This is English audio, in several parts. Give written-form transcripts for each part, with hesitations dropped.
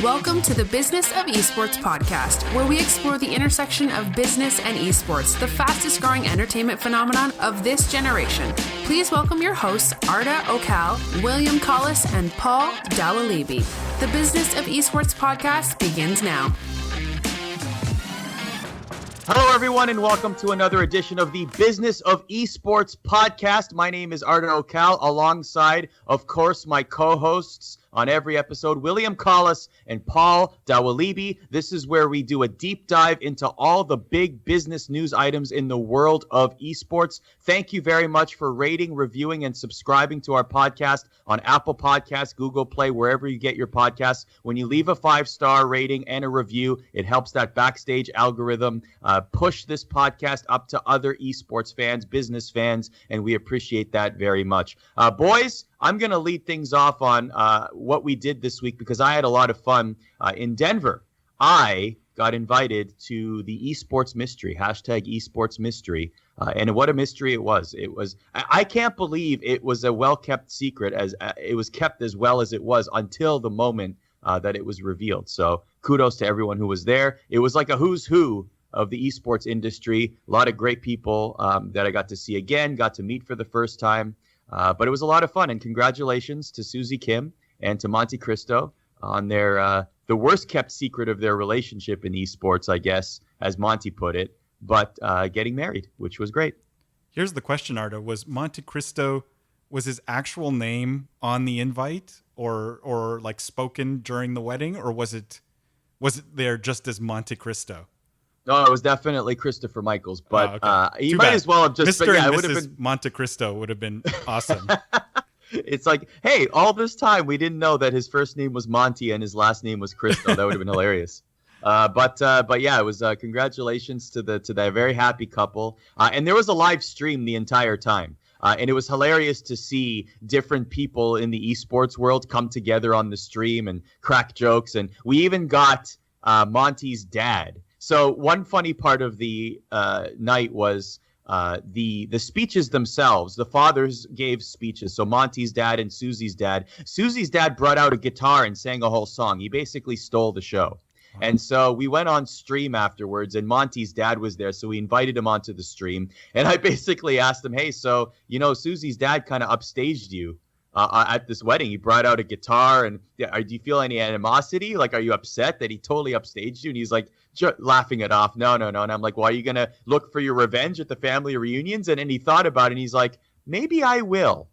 Welcome to the Business of Esports podcast, where we explore the intersection of business and esports, the fastest growing entertainment phenomenon of this generation. Please welcome your hosts, Arda Okal, William Collis, and Paul Dawalibi. The Business of Esports podcast begins now. Hello, everyone, and welcome to another edition of the Business of Esports podcast. My name is Arda Okal, alongside, of course, my co-hosts on every episode, William Collis and Paul Dawalibi. This is where we do a deep dive into all the big business news items in the world of esports. Thank you very much for rating, reviewing, and subscribing to our podcast on Apple Podcasts, Google Play, wherever you get your podcasts. When you leave a 5-star rating and a review, it helps that backstage algorithm push this podcast up to other esports fans, business fans, and we appreciate that very much. Boys, I'm going to lead things off on what we did this week because I had a lot of fun in Denver. I got invited to the esports mystery, hashtag esports mystery, and what a mystery it was. I can't believe it was a well-kept secret, as it was kept as well as it was until the moment that it was revealed. So kudos to everyone who was there. It was like a who's who of the esports industry. A lot of great people that I got to see again, got to meet for the first time. But it was a lot of fun, and congratulations to Susie Kim and to Monte Cristo on their the worst kept secret of their relationship in esports, I guess, as Monty put it, but getting married, which was great. Here's the question, Arda. Was Monte Cristo, was his actual name on the invite or like spoken during the wedding, or was it there just as Monte Cristo? No, it was definitely Christopher Michaels, but he Too might bad. as well have just... Mr. Yeah, and it would have Mrs. been... Monte Cristo would have been awesome. It's like, hey, all this time we didn't know that his first name was Monty and his last name was Cristo. That would have been hilarious. But yeah, it was congratulations to that very happy couple. And there was a live stream the entire time. And it was hilarious to see different people in the esports world come together on the stream and crack jokes. And we even got Monty's dad. So one funny part of the night was the speeches themselves. The fathers gave speeches. So Monty's dad and Susie's dad. Susie's dad brought out a guitar and sang a whole song. He basically stole the show. Wow. And so we went on stream afterwards, and Monty's dad was there. So we invited him onto the stream. And I basically asked him, hey, so, you know, Susie's dad kind of upstaged you at this wedding. He brought out a guitar, and do you feel any animosity? Like, are you upset that he totally upstaged you? And he's like, laughing it off. No. And I'm like, well, are you going to look for your revenge at the family reunions? And he thought about it, and he's like, maybe I will.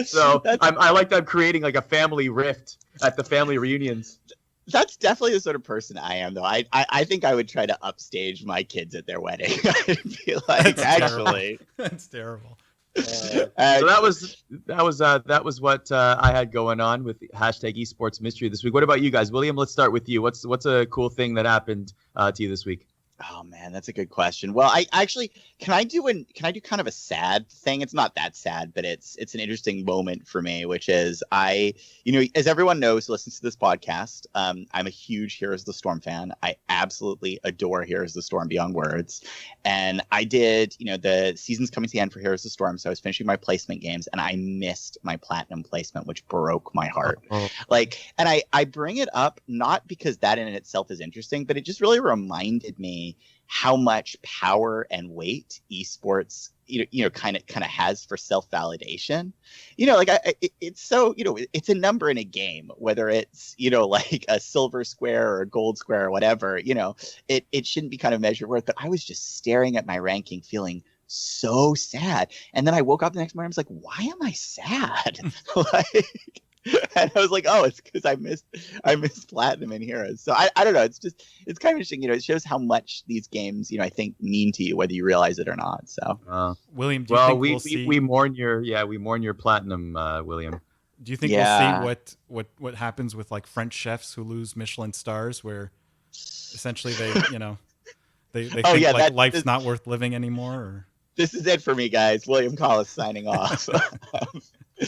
So I like that I'm creating like a family rift at the family reunions. That's definitely the sort of person I am, though. I think I would try to upstage my kids at their wedding. I'd be like, That's terrible. So that was what I had going on with hashtag esports mystery this week. What about you guys? William, let's start with you. What's a cool thing that happened to you this week? Oh man, that's a good question. Well, I actually can I do kind of a sad thing? It's not that sad, but it's an interesting moment for me, which is as everyone knows who listens to this podcast, I'm a huge Heroes of the Storm fan. I absolutely adore Heroes of the Storm beyond words. And I did, the season's coming to the end for Heroes of the Storm, so I was finishing my placement games and I missed my platinum placement, which broke my heart. And I bring it up not because that in itself is interesting, but it just really reminded me how much power and weight esports kind of has for self-validation. It's so, it's a number in a game, whether it's like a silver square or a gold square or whatever. It shouldn't be kind of measured worth. But I was just staring at my ranking feeling so sad, and then I woke up the next morning, I was like, why am I sad? And I was like, oh, it's because I missed platinum in Heroes. So I don't know. It's kind of interesting. It shows how much these games, I think, mean to you, whether you realize it or not. So, William, do you think we'll see? We mourn your platinum, William. Do you think we'll see what happens with like French chefs who lose Michelin stars, where essentially they think life's not worth living anymore? Or? This is it for me, guys. William Collis signing off.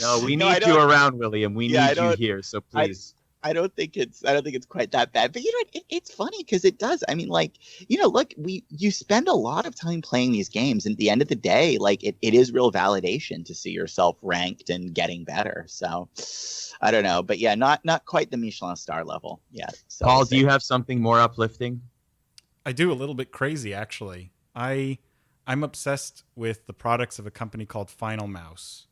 No, we need you around, William. We need you here, so please. I don't think it's quite that bad. But you know what? It's funny because it does. I mean, like, you know, look, you spend a lot of time playing these games, and at the end of the day, like it is real validation to see yourself ranked and getting better. So I don't know, but yeah, not quite the Michelin star level yet. So Paul, do you have something more uplifting? I do, a little bit crazy actually. I'm obsessed with the products of a company called Final Mouse.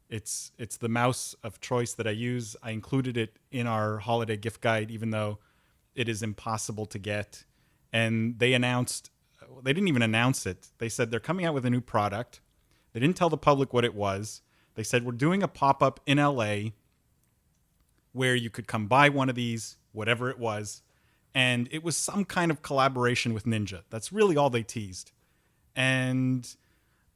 It's the mouse of choice that I use. I included it in our holiday gift guide, even though it is impossible to get. And they didn't even announce it. They said they're coming out with a new product. They didn't tell the public what it was. They said, we're doing a pop-up in LA where you could come buy one of these, whatever it was. And it was some kind of collaboration with Ninja. That's really all they teased. And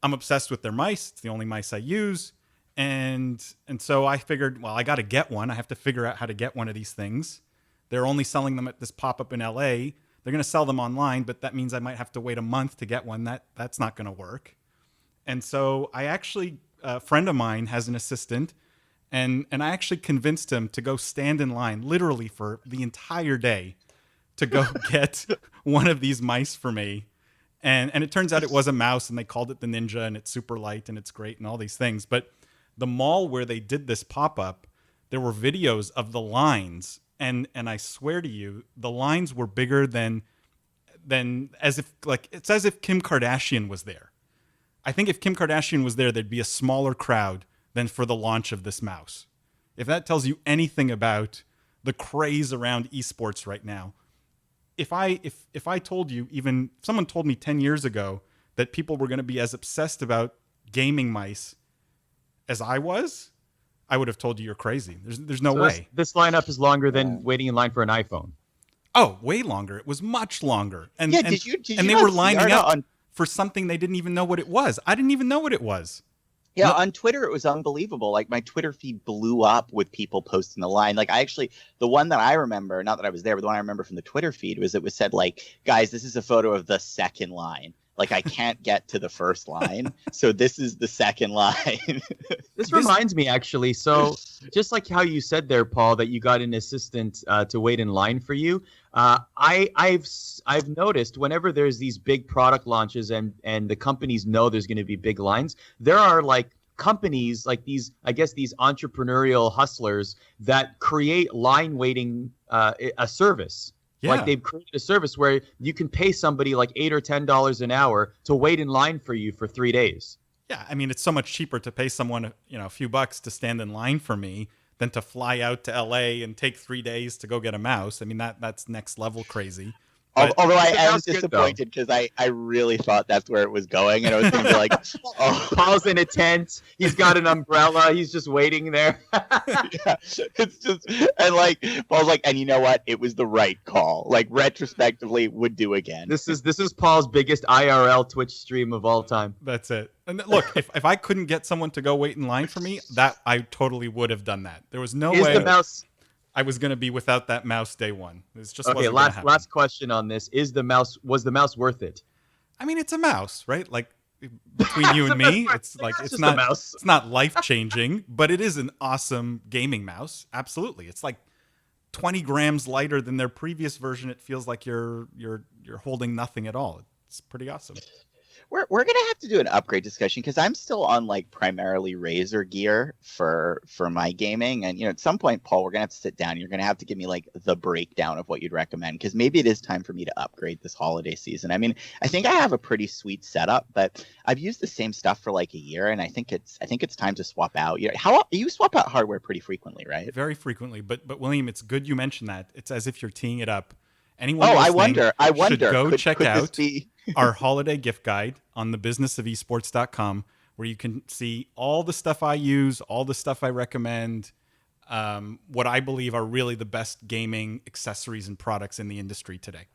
I'm obsessed with their mice. It's the only mice I use. And so I figured, well, I got to get one. I have to figure out how to get one of these things. They're only selling them at this pop-up in LA. They're going to sell them online, but that means I might have to wait a month to get one. That's not going to work. And so I actually, a friend of mine has an assistant, and I actually convinced him to go stand in line literally for the entire day to go get one of these mice for me. And it turns out it was a mouse, and they called it the Ninja, and it's super light and it's great and all these things. But the mall where they did this pop-up, there were videos of the lines, and I swear to you, the lines were bigger than as if, like, it's as if Kim Kardashian was there. I think if Kim Kardashian was there, there'd be a smaller crowd than for the launch of this mouse. If that tells you anything about the craze around esports right now. If I told you, even if someone told me 10 years ago that people were going to be as obsessed about gaming mice as I was, I would have told you you're crazy. There's no way. This lineup is longer than waiting in line for an iPhone. Oh, way longer. It was much longer. And yeah, and, did you and they were lining up for something they didn't even know what it was. I didn't even know what it was. Yeah, on Twitter, it was unbelievable. Like, my Twitter feed blew up with people posting the line. Like, the one that I remember, not that I was there, but the one I remember from the Twitter feed was said, like, guys, this is a photo of the second line. Like, I can't get to the first line, so this is the second line. This reminds me, actually. So just like how you said there, Paul, that you got an assistant to wait in line for you. I've noticed whenever there's these big product launches and the companies know there's going to be big lines, there are like companies like these, I guess these entrepreneurial hustlers that create line waiting a service. Yeah. Like they've created a service where you can pay somebody like $8 or $10 an hour to wait in line for you for 3 days. Yeah, I mean, it's so much cheaper to pay someone, a few bucks to stand in line for me than to fly out to LA and take 3 days to go get a mouse. I mean, that's next level crazy. But although I am disappointed because I really thought that's where it was going, and I was going to be like, oh, Paul's in a tent. He's got an umbrella. He's just waiting there. Yeah, it's just, and like Paul's like, and you know what? It was the right call. Like, retrospectively, would do again. This is Paul's biggest IRL Twitch stream of all time. That's it. And look, if I couldn't get someone to go wait in line for me, that I totally would have done that. There was no way. The mouse? I was going to be without that mouse day one. It's just okay. Last question on this: was the mouse worth it? I mean, it's a mouse, right? Like, between you and me, it's like it's not life changing, but it is an awesome gaming mouse. Absolutely, it's like 20 grams lighter than their previous version. It feels like you're holding nothing at all. It's pretty awesome. We're gonna have to do an upgrade discussion because I'm still on like primarily Razer gear for my gaming, and at some point, Paul, we're gonna have to sit down. You're gonna have to give me like the breakdown of what you'd recommend because maybe it is time for me to upgrade this holiday season. I mean, I think I have a pretty sweet setup, but I've used the same stuff for like a year, and I think it's time to swap out. You swap out hardware pretty frequently, right? Very frequently, but William, it's good you mentioned that. It's as if you're teeing it up. Anyone I wonder. Should go check out our holiday gift guide on the businessofesports.com, where you can see all the stuff I use, all the stuff I recommend, what I believe are really the best gaming accessories and products in the industry today.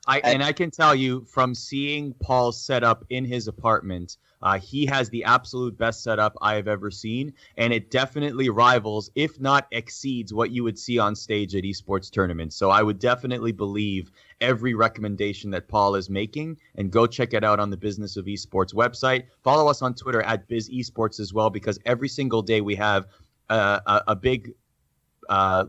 I can tell you from seeing Paul's setup in his apartment, he has the absolute best setup I have ever seen, and it definitely rivals, if not exceeds, what you would see on stage at esports tournaments. So I would definitely believe every recommendation that Paul is making, and go check it out on the Business of Esports website. Follow us on Twitter at BizEsports as well, because every single day we have a big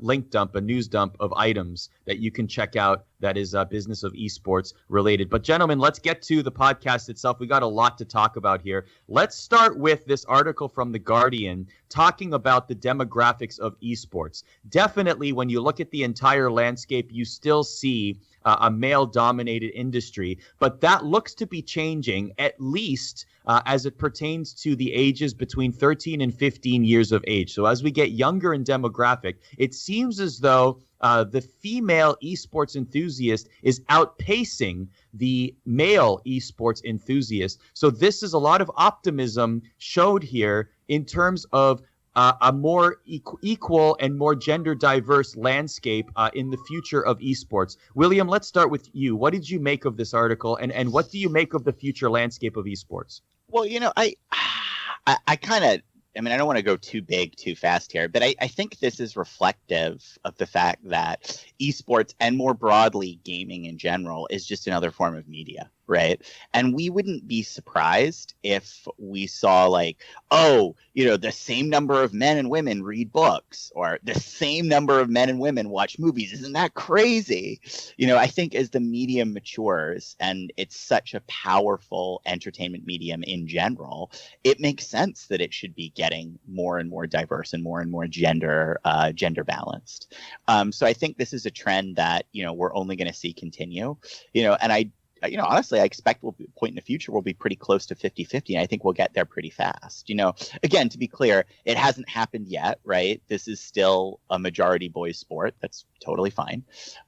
link dump, a news dump of items that you can check out that is Business of Esports related. But gentlemen, let's get to the podcast itself. We got a lot to talk about here. Let's start with this article from The Guardian talking about the demographics of esports. Definitely, when you look at the entire landscape, you still see a male-dominated industry, but that looks to be changing, at least as it pertains to the ages between 13 and 15 years of age. So as we get younger in demographic, it seems as though the female esports enthusiast is outpacing the male esports enthusiast. So this is a lot of optimism showed here in terms of a more equal and more gender diverse landscape in the future of esports. William, let's start with you. What did you make of this article, and what do you make of the future landscape of esports? Well, I kind of, I don't want to go too big too fast here, but I think this is reflective of the fact that esports and more broadly gaming in general is just another form of media, right? And we wouldn't be surprised if we saw the same number of men and women read books, or the same number of men and women watch movies. Isn't that crazy? I think as the medium matures, and it's such a powerful entertainment medium in general, it makes sense that it should be getting more and more diverse and more gender balanced. So I think this is a trend that, we're only going to see continue, and honestly, I expect we'll be a point in the future we'll be pretty close to 50-50, and I think we'll get there pretty fast. Again, to be clear, it hasn't happened yet, right? This is still a majority boys sport. That's totally fine.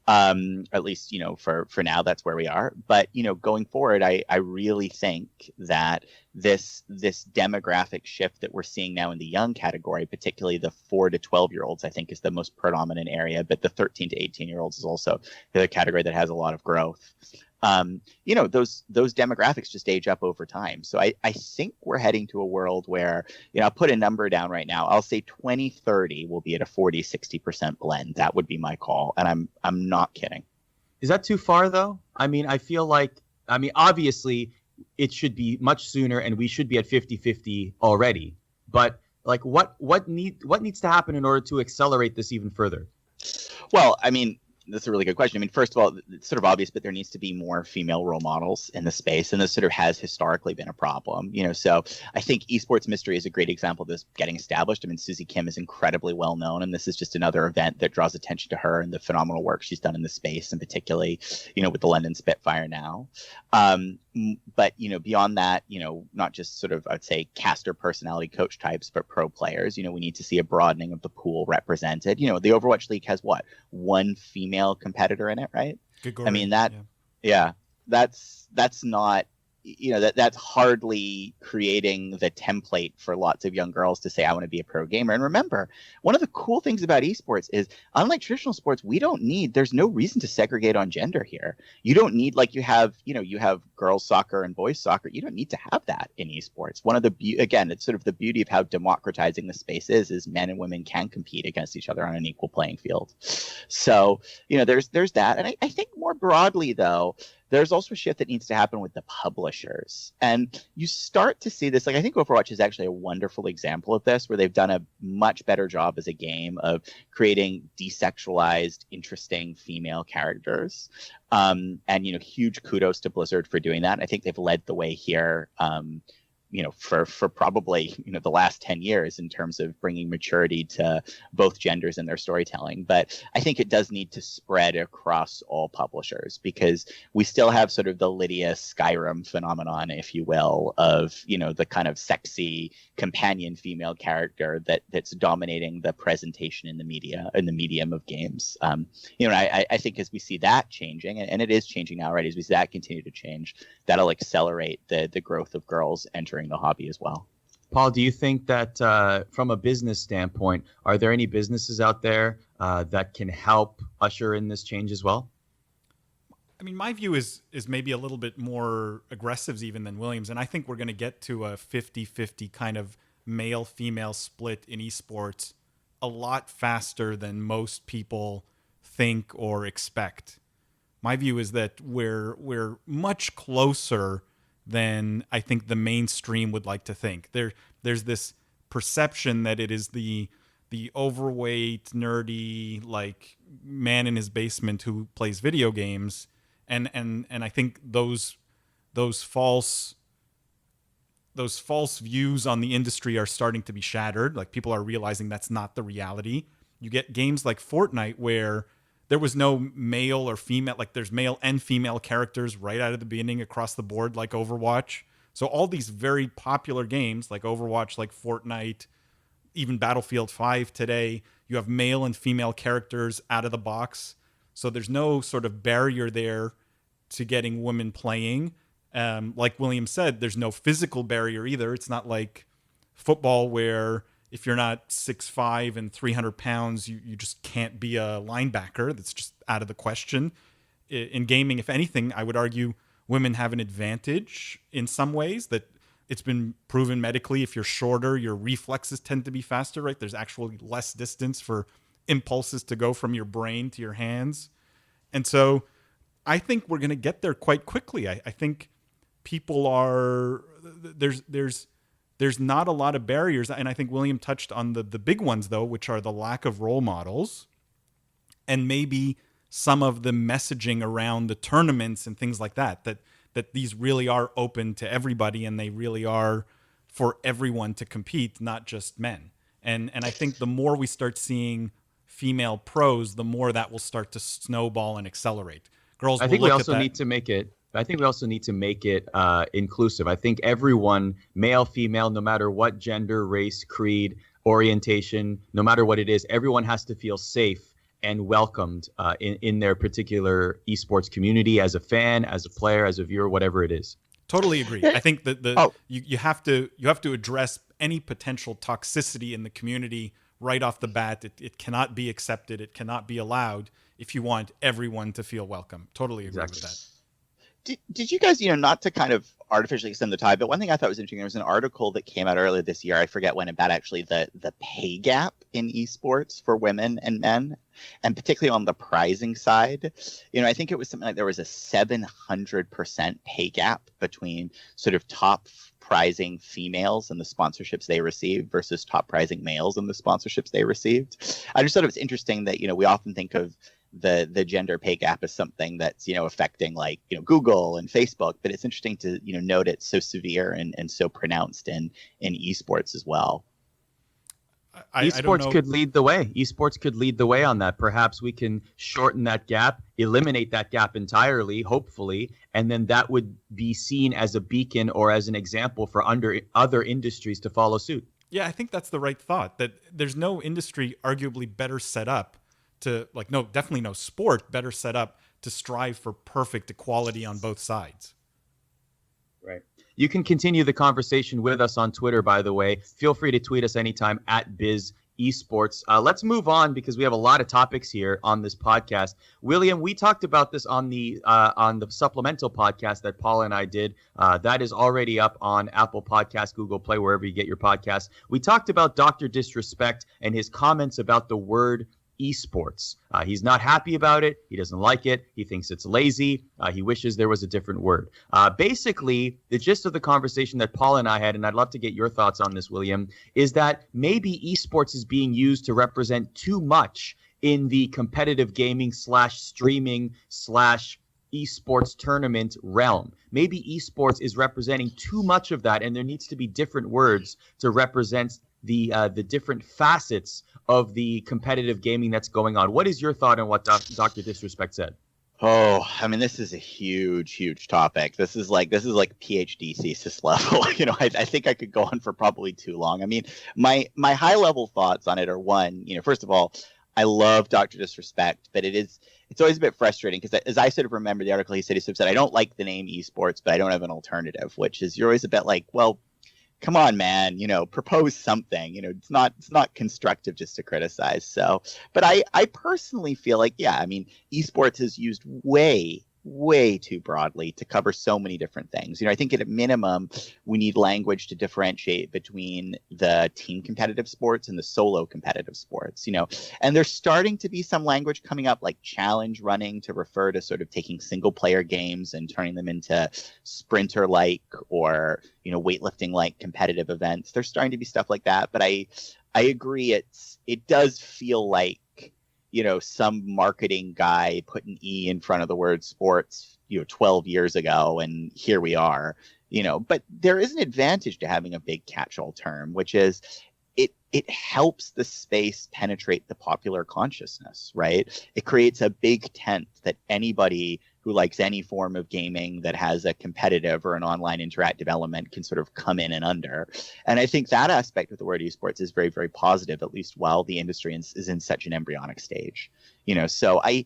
At least, for now, that's where we are. But, going forward, I really think that this demographic shift that we're seeing now in the young category, particularly the 4 to 12-year-olds, I think is the most predominant area. But the 13 to 18-year-olds is also the category that has a lot of growth. Those demographics just age up over time. So I think we're heading to a world where, I'll put a number down right now. I'll say 2030 will be at a 40-60% blend. That would be my call. And I'm not kidding. Is that too far though? I feel like, obviously it should be much sooner and we should be at 50-50 already. But what needs to happen in order to accelerate this even further? Well, that's a really good question. First of all, it's sort of obvious, but there needs to be more female role models in the space, and this sort of has historically been a problem. So I think Esports Mystery is a great example of this getting established. Susie Kim is incredibly well known, and this is just another event that draws attention to her and the phenomenal work she's done in the space, and particularly, with the London Spitfire now. But, beyond that, not just sort of, I'd say, caster personality coach types, but pro players, we need to see a broadening of the pool represented. The Overwatch League has one female competitor in it, right? Good that's not, that's hardly creating the template for lots of young girls to say, I want to be a pro gamer. And remember, one of the cool things about esports is, unlike traditional sports, there's no reason to segregate on gender here. You don't need, you have girls soccer and boys soccer. You don't need to have that in esports. Again, it's sort of the beauty of how democratizing the space is men and women can compete against each other on an equal playing field. So, there's that. And I think more broadly, though, there's also a shift that needs to happen with the publishers. And you start to see this, I think Overwatch is actually a wonderful example of this, where they've done a much better job as a game of creating desexualized, interesting female characters. And, huge kudos to Blizzard for doing that. I think they've led the way here, for probably, the last 10 years in terms of bringing maturity to both genders in their storytelling. But I think it does need to spread across all publishers, because we still have sort of the Lydia Skyrim phenomenon, if you will, of, the kind of sexy companion female character that's dominating the presentation in the media, in the medium of games. I think as we see that changing, and it is changing now, right? As we see that continue to change, that'll accelerate the growth of girls entering the hobby as well. Paul, do you think that from a business standpoint, are there any businesses out there that can help usher in this change as well? My view is maybe a little bit more aggressive even than Williams, and I think we're going to get to a 50-50 kind of male-female split in esports a lot faster than most people think or expect. My view is that we're much closer than I think the mainstream would like to think. There's this perception that it is the the overweight, nerdy, like man in his basement who plays video games, and I think those false views on the industry are starting to be shattered. Like, people are realizing that's not the reality. You get games like Fortnite where there was no male or female, like there's male and female characters right out of the beginning across the board, like Overwatch. So all these very popular games like Overwatch, like Fortnite, even Battlefield 5 today, you have male and female characters out of the box. So there's no sort of barrier there to getting women playing. Like William said, there's no physical barrier either. It's not like football where if you're not 6'5" and 300 pounds, you just can't be a linebacker. That's just out of the question. In gaming, if anything, I would argue women have an advantage in some ways, that it's been proven medically. If you're shorter, your reflexes tend to be faster, right? There's actually less distance for impulses to go from your brain to your hands. And so I think we're going to get there quite quickly. I think people are, there's not a lot of barriers. And I think William touched on the big ones, though, which are the lack of role models and maybe some of the messaging around the tournaments and things like that these really are open to everybody and they really are for everyone to compete, not just men. And I think the more we start seeing female pros, the more that will start to snowball and accelerate. Girls, I think we also need to make it. I think we also need to make it inclusive. I think everyone, male, female, no matter what gender, race, creed, orientation, no matter what it is, everyone has to feel safe and welcomed in their particular esports community, as a fan, as a player, as a viewer, whatever it is. Totally agree. I think that you have to address any potential toxicity in the community right off the bat. It cannot be accepted. It cannot be allowed if you want everyone to feel welcome. Totally agree with that. Did you guys, not to kind of artificially extend the time, but one thing I thought was interesting, there was an article that came out earlier this year, I forget when, about actually the pay gap in esports for women and men, and particularly on the prizing side. I think it was something like there was a 700% pay gap between sort of top prizing females and the sponsorships they received versus top prizing males and the sponsorships they received. I just thought it was interesting that, we often think of the gender pay gap as something that's, affecting like, Google and Facebook, but it's interesting to, note it's so severe and so pronounced in esports as well. Esports could lead the way. Esports could lead the way on that. Perhaps we can shorten that gap, eliminate that gap entirely, hopefully, and then that would be seen as a beacon or as an example for other industries to follow suit. Yeah, I think that's the right thought, that there's no industry arguably better set up to, definitely no sport better set up to strive for perfect equality on both sides. Right. You can continue the conversation with us on Twitter, by the way. Feel free to tweet us anytime at Biz Esports. Let's move on because we have a lot of topics here on this podcast. William, we talked about this on the supplemental podcast that Paul and I did. That is already up on Apple Podcasts, Google Play, wherever you get your podcasts. We talked about Dr. Disrespect and his comments about the word esports. He's not happy about it. He doesn't like it. He thinks it's lazy. He wishes there was a different word. Basically, the gist of the conversation that Paul and I had, and I'd love to get your thoughts on this, William, is that maybe esports is being used to represent too much in the competitive gaming / streaming / esports tournament realm. Maybe esports is representing too much of that, and there needs to be different words to represent the different facets of the competitive gaming that's going on. What is your thought on what Dr. Disrespect said? Oh, I mean, this is a huge topic. This is like PhD thesis level. I think I could go on for probably too long. I mean, my high level thoughts on it are, one, first of all, I love Dr. Disrespect, but it's always a bit frustrating because, as I sort of remember the article, he sort of said, I don't like the name esports, but I don't have an alternative, which is, you're always a bit like, well, come on, man, propose something. It's not constructive just to criticize. So, but I personally feel like, yeah, I mean, esports is used way too broadly to cover so many different things. I think at a minimum, we need language to differentiate between the team competitive sports and the solo competitive sports, and there's starting to be some language coming up, like challenge running, to refer to sort of taking single player games and turning them into sprinter like or, weightlifting like competitive events. There's starting to be stuff like that, but I I agree. It does feel like, some marketing guy put an E in front of the word sports, 12 years ago, and here we are, but there is an advantage to having a big catch-all term, which is it helps the space penetrate the popular consciousness, right? It creates a big tent that anybody who likes any form of gaming that has a competitive or an online interactive element can sort of come in and under. And I think that aspect of the word esports is very, very positive, at least while the industry is in such an embryonic stage. So I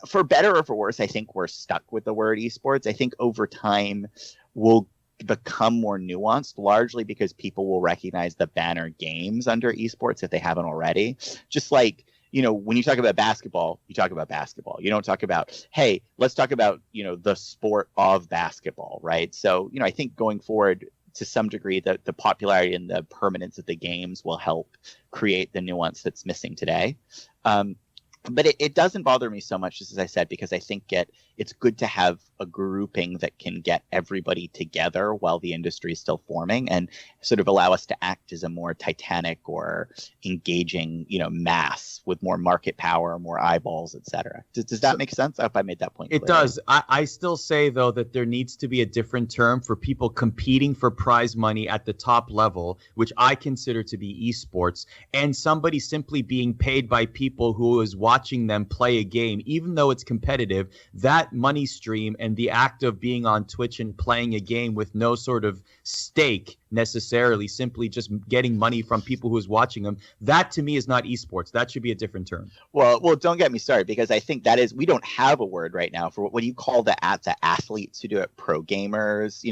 for better or for worse, I think we're stuck with the word esports. I think over time we'll become more nuanced, largely because people will recognize the banner games under esports if they haven't already. Just like, when you talk about basketball, you talk about basketball. You don't talk about, hey, let's talk about, the sport of basketball, right? So, I think going forward, to some degree, the popularity and the permanence of the games will help create the nuance that's missing today. But it doesn't bother me so much, just as I said, because I think it's good to have a grouping that can get everybody together while the industry is still forming and sort of allow us to act as a more titanic or engaging, mass with more market power, more eyeballs, et cetera. Does that make sense? I hope I made that point clear. It does. I still say, though, that there needs to be a different term for people competing for prize money at the top level, which I consider to be esports, and somebody simply being paid by people who is watching them play a game, even though it's competitive. That money stream and the act of being on Twitch and playing a game with no sort of stake necessarily, simply just getting money from people who is watching them, that to me is not esports. That should be a different term. Well, don't get me started, because I think we don't have a word right now for what do you call the athletes who do it, pro gamers.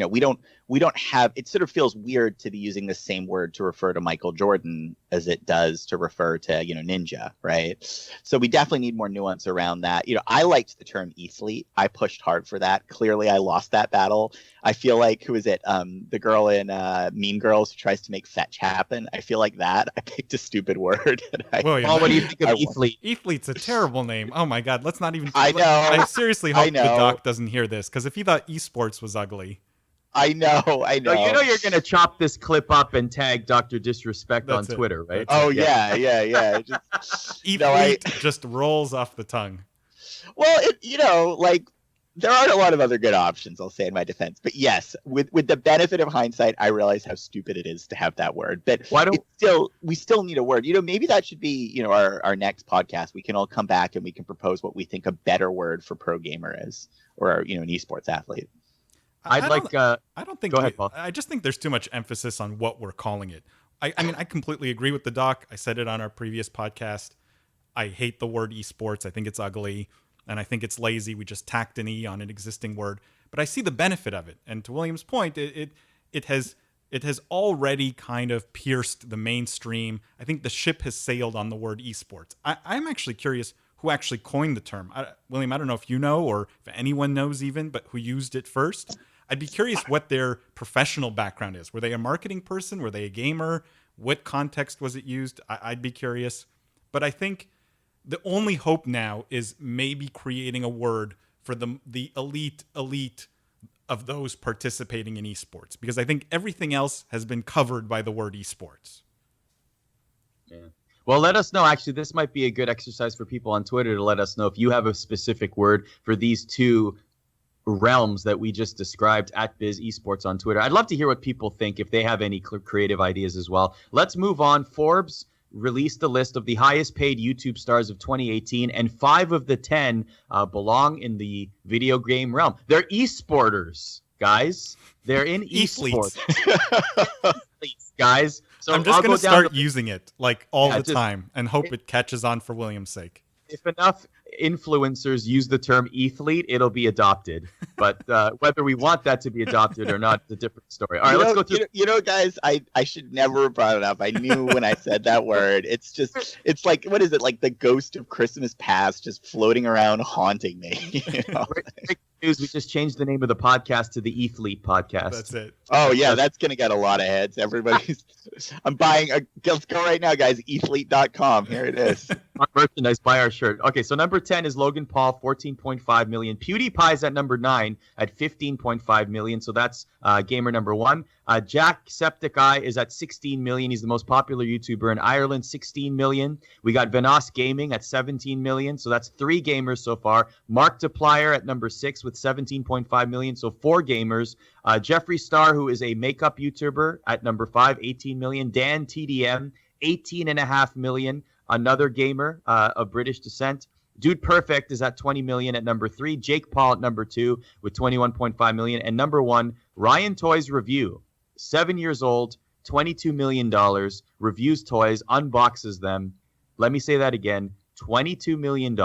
We don't have, it sort of feels weird to be using the same word to refer to Michael Jordan as it does to refer to, Ninja, right? So we definitely need more nuance around that. I liked the term athlete. I pushed hard for that. Clearly I lost that battle. I feel like, who is it? The girl in Mean Girls who tries to make fetch happen. I feel like that. I picked a stupid word. What do you think of athlete? Athlete's a terrible name. Oh my God, let's not even. I know. I seriously hope the doc doesn't hear this, because if he thought esports was ugly. I know. So you're going to chop this clip up and tag Dr. Disrespect on Twitter, right? Oh, yeah. Athlete just rolls off the tongue. Well, there aren't a lot of other good options, I'll say in my defense. But yes, with the benefit of hindsight, I realize how stupid it is to have that word. But we still need a word. Maybe that should be, our next podcast. We can all come back and we can propose what we think a better word for pro gamer is, or an esports athlete. I don't think. Go ahead, Paul. I just think there's too much emphasis on what we're calling it. I mean, I completely agree with the doc. I said it on our previous podcast. I hate the word esports. I think it's ugly, and I think it's lazy. We just tacked an E on an existing word. But I see the benefit of it. And to William's point, it has already kind of pierced the mainstream. I think the ship has sailed on the word esports. I'm actually curious who actually coined the term. William, I don't know if you know, or if anyone knows even, but who used it first. I'd be curious what their professional background is. Were they a marketing person? Were they a gamer? What context was it used? I'd be curious. But I think the only hope now is maybe creating a word for the elite of those participating in esports, because I think everything else has been covered by the word esports. Yeah. Well, let us know. Actually, this might be a good exercise for people on Twitter to let us know if you have a specific word for these two realms that we just described at Biz Esports on Twitter. I'd love to hear what people think, if they have any creative ideas as well. Let's move on. Forbes released a list of the highest paid YouTube stars of 2018, and 5 of the 10 belong in the video game realm. They're esporters, guys. They're in esports. Guys. So I'm just going to start using it all the time and hope it catches on for William's sake. If enough influencers use the term athlete, it'll be adopted. But whether we want that to be adopted or not is a different story. All right, let's go through. Guys, I should never have brought it up. I knew when I said that word. It's like, what is it? Like the ghost of Christmas past just floating around haunting me. Breaking news, we just changed the name of the podcast to the Athlete Podcast. That's it. Oh, yeah, that's going to get a lot of heads. Everybody's I'm buying let's go right now, guys. Athlete.com. Here it is. Our merchandise, buy our shirt. Okay, so number 10 is Logan Paul, 14.5 million. PewDiePie's at number 9 at 15.5 million. So that's gamer number 1. Jacksepticeye is at 16 million. He's the most popular YouTuber in Ireland, 16 million. We got Venos Gaming at 17 million. So that's 3 gamers so far. Markiplier at number 6 with 17.5 million. So 4 gamers. Jeffree Star, who is a makeup YouTuber, at number 5, 18 million. Dan TDM, 18.5 million. Another gamer of British descent. Dude Perfect is at 20 million at number 3. Jake Paul at number 2 with 21.5 million. And number 1, Ryan Toys Review. 7 years old, $22 million, reviews toys, unboxes them. Let me say that again, $22 million.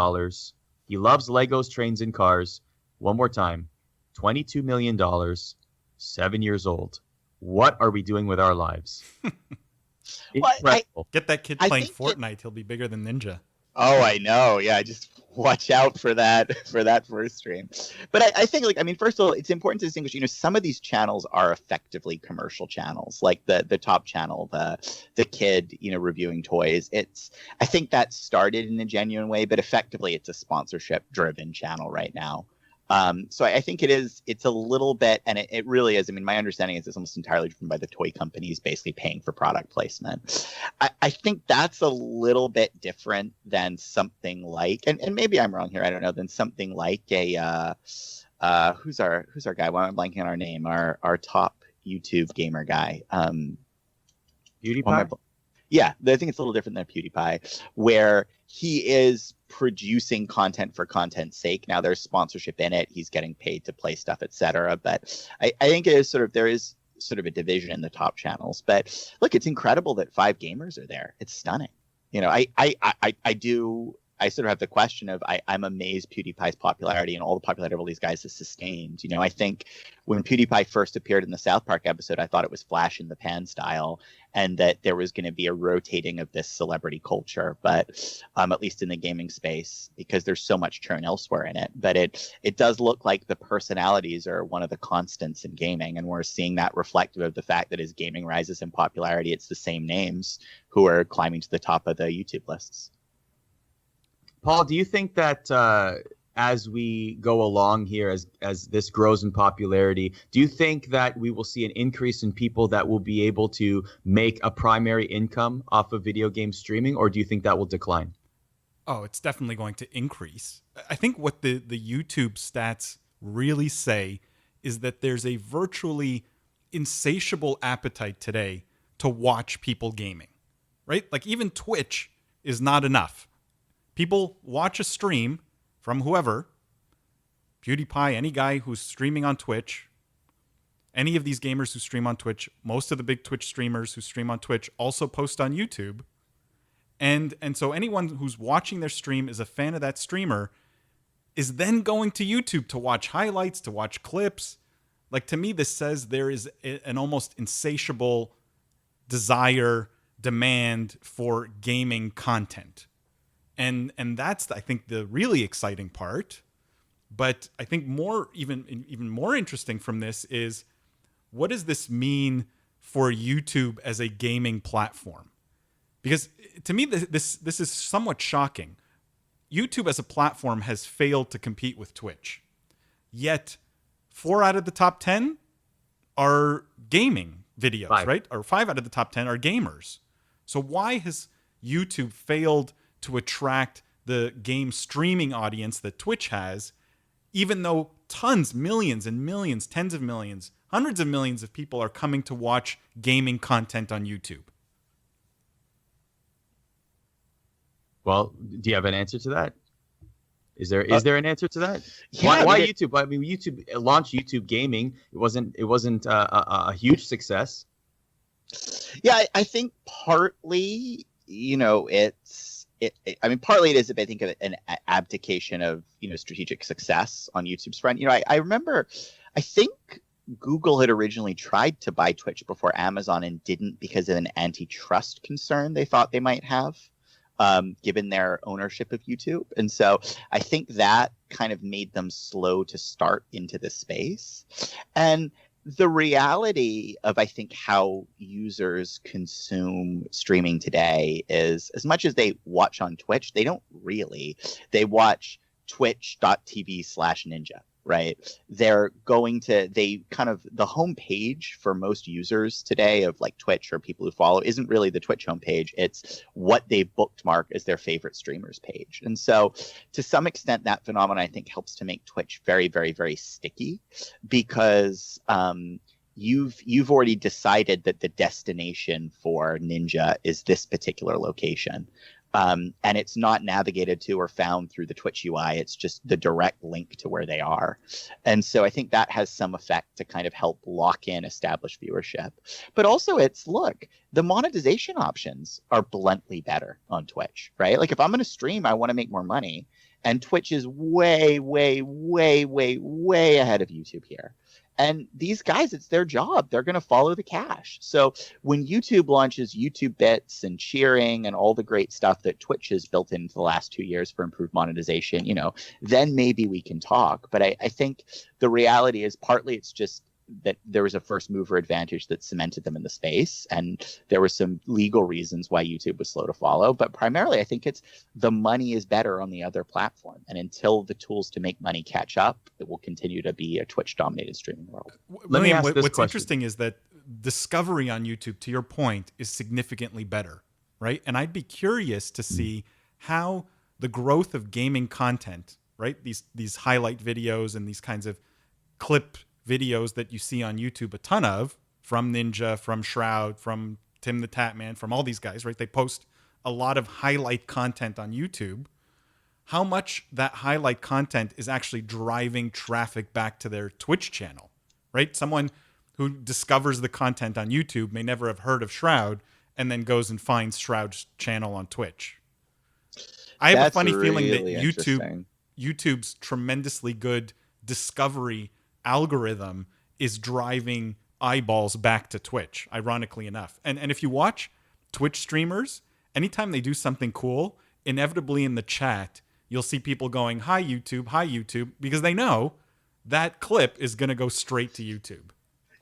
He loves Legos, trains, and cars. One more time, $22 million, 7 years old. What are we doing with our lives? Incredible. Get that kid playing Fortnite. He'll be bigger than Ninja. Oh, I know. Yeah, just watch out for that first stream. But I think, first of all, it's important to distinguish. Some of these channels are effectively commercial channels, like the top channel, the kid, reviewing toys. I think that started in a genuine way, but effectively, it's a sponsorship-driven channel right now. So I think it's a little bit, and it really is. My understanding is it's almost entirely driven by the toy companies basically paying for product placement. I think that's a little bit different than something like, and maybe I'm wrong here, I don't know, than something like a, who's our guy? Why am I blanking on our name? Our top YouTube gamer guy. PewDiePie? Yeah, I think it's a little different than PewDiePie, where he is producing content for content's sake. Now there's sponsorship in it. He's getting paid to play stuff, etc. But I think there is sort of a division in the top channels. But look, it's incredible that 5 gamers are there. It's stunning. I sort of have the question of I'm amazed PewDiePie's popularity and all the popularity of all these guys has sustained. I think when PewDiePie first appeared in the South Park episode, I thought it was flash in the pan style and that there was going to be a rotating of this celebrity culture, but at least in the gaming space, because there's so much churn elsewhere in it. But it does look like the personalities are one of the constants in gaming, and we're seeing that reflective of the fact that as gaming rises in popularity, it's the same names who are climbing to the top of the YouTube lists. Paul, do you think that as we go along here, as this grows in popularity, do you think that we will see an increase in people that will be able to make a primary income off of video game streaming, or do you think that will decline? Oh, it's definitely going to increase. I think what the YouTube stats really say is that there's a virtually insatiable appetite today to watch people gaming, right? Like even Twitch is not enough. People watch a stream from whoever, PewDiePie, any guy who's streaming on Twitch, any of these gamers who stream on Twitch, most of the big Twitch streamers who stream on Twitch also post on YouTube. And so anyone who's watching their stream is a fan of that streamer is then going to YouTube to watch highlights, to watch clips. Like, to me, this says there is an almost insatiable desire, demand for gaming content. And that's, I think, the really exciting part. But I think even more interesting from this is, what does this mean for YouTube as a gaming platform? Because to me, this is somewhat shocking. YouTube as a platform has failed to compete with Twitch. Yet 4 out of the top 10 are gaming videos, 5. Right? Or 5 out of the top 10 are gamers. So why has YouTube failed to attract the game streaming audience that Twitch has, even though tons, millions and millions, tens of millions, hundreds of millions of people are coming to watch gaming content on YouTube? Well, do you have an answer to that? Is there an answer to that? Yeah, Why YouTube? YouTube launched YouTube Gaming. It wasn't a huge success. Yeah, I think partly, partly it is, I think, an abdication of, strategic success on YouTube's front. I remember, I think Google had originally tried to buy Twitch before Amazon and didn't because of an antitrust concern they thought they might have, given their ownership of YouTube. And so I think that kind of made them slow to start into the space. And the reality of, I think, how users consume streaming today is, as much as they watch on Twitch, they don't really. They watch twitch.tv/ninja. right? They kind of, the homepage for most users today of like Twitch or people who follow isn't really the Twitch homepage. It's what they've bookmarked as their favorite streamers page. And so to some extent, that phenomenon, I think, helps to make Twitch very, very, very sticky, because you've already decided that the destination for Ninja is this particular location. And it's not navigated to or found through the Twitch UI. It's just the direct link to where they are. And so I think that has some effect to kind of help lock in established viewership. But also the monetization options are bluntly better on Twitch, right? Like if I'm going to stream, I want to make more money. And Twitch is way, way, way, way, way ahead of YouTube here. And these guys, it's their job. They're going to follow the cash. So when YouTube launches YouTube Bits and cheering and all the great stuff that Twitch has built into the last 2 years for improved monetization, then maybe we can talk. But I think the reality is partly it's just that there was a first mover advantage that cemented them in the space, and there were some legal reasons why YouTube was slow to follow. But primarily, I think it's the money is better on the other platform, and until the tools to make money catch up, it will continue to be a Twitch-dominated streaming world. Let me ask this what's question. Interesting is that discovery on YouTube, to your point, is significantly better, right? And I'd be curious to see how the growth of gaming content, right? These highlight videos and these kinds of clip videos that you see on YouTube, a ton of, from Ninja, from Shroud, from Tim the Tatman, from all these guys, right? They post a lot of highlight content on YouTube. How much that highlight content is actually driving traffic back to their Twitch channel, right? Someone who discovers the content on YouTube may never have heard of Shroud and then goes and finds Shroud's channel on Twitch. I have a funny feeling that YouTube's tremendously good discovery algorithm is driving eyeballs back to Twitch, ironically enough. And if you watch Twitch streamers, anytime they do something cool, inevitably in the chat, you'll see people going, hi, YouTube, because they know that clip is going to go straight to YouTube.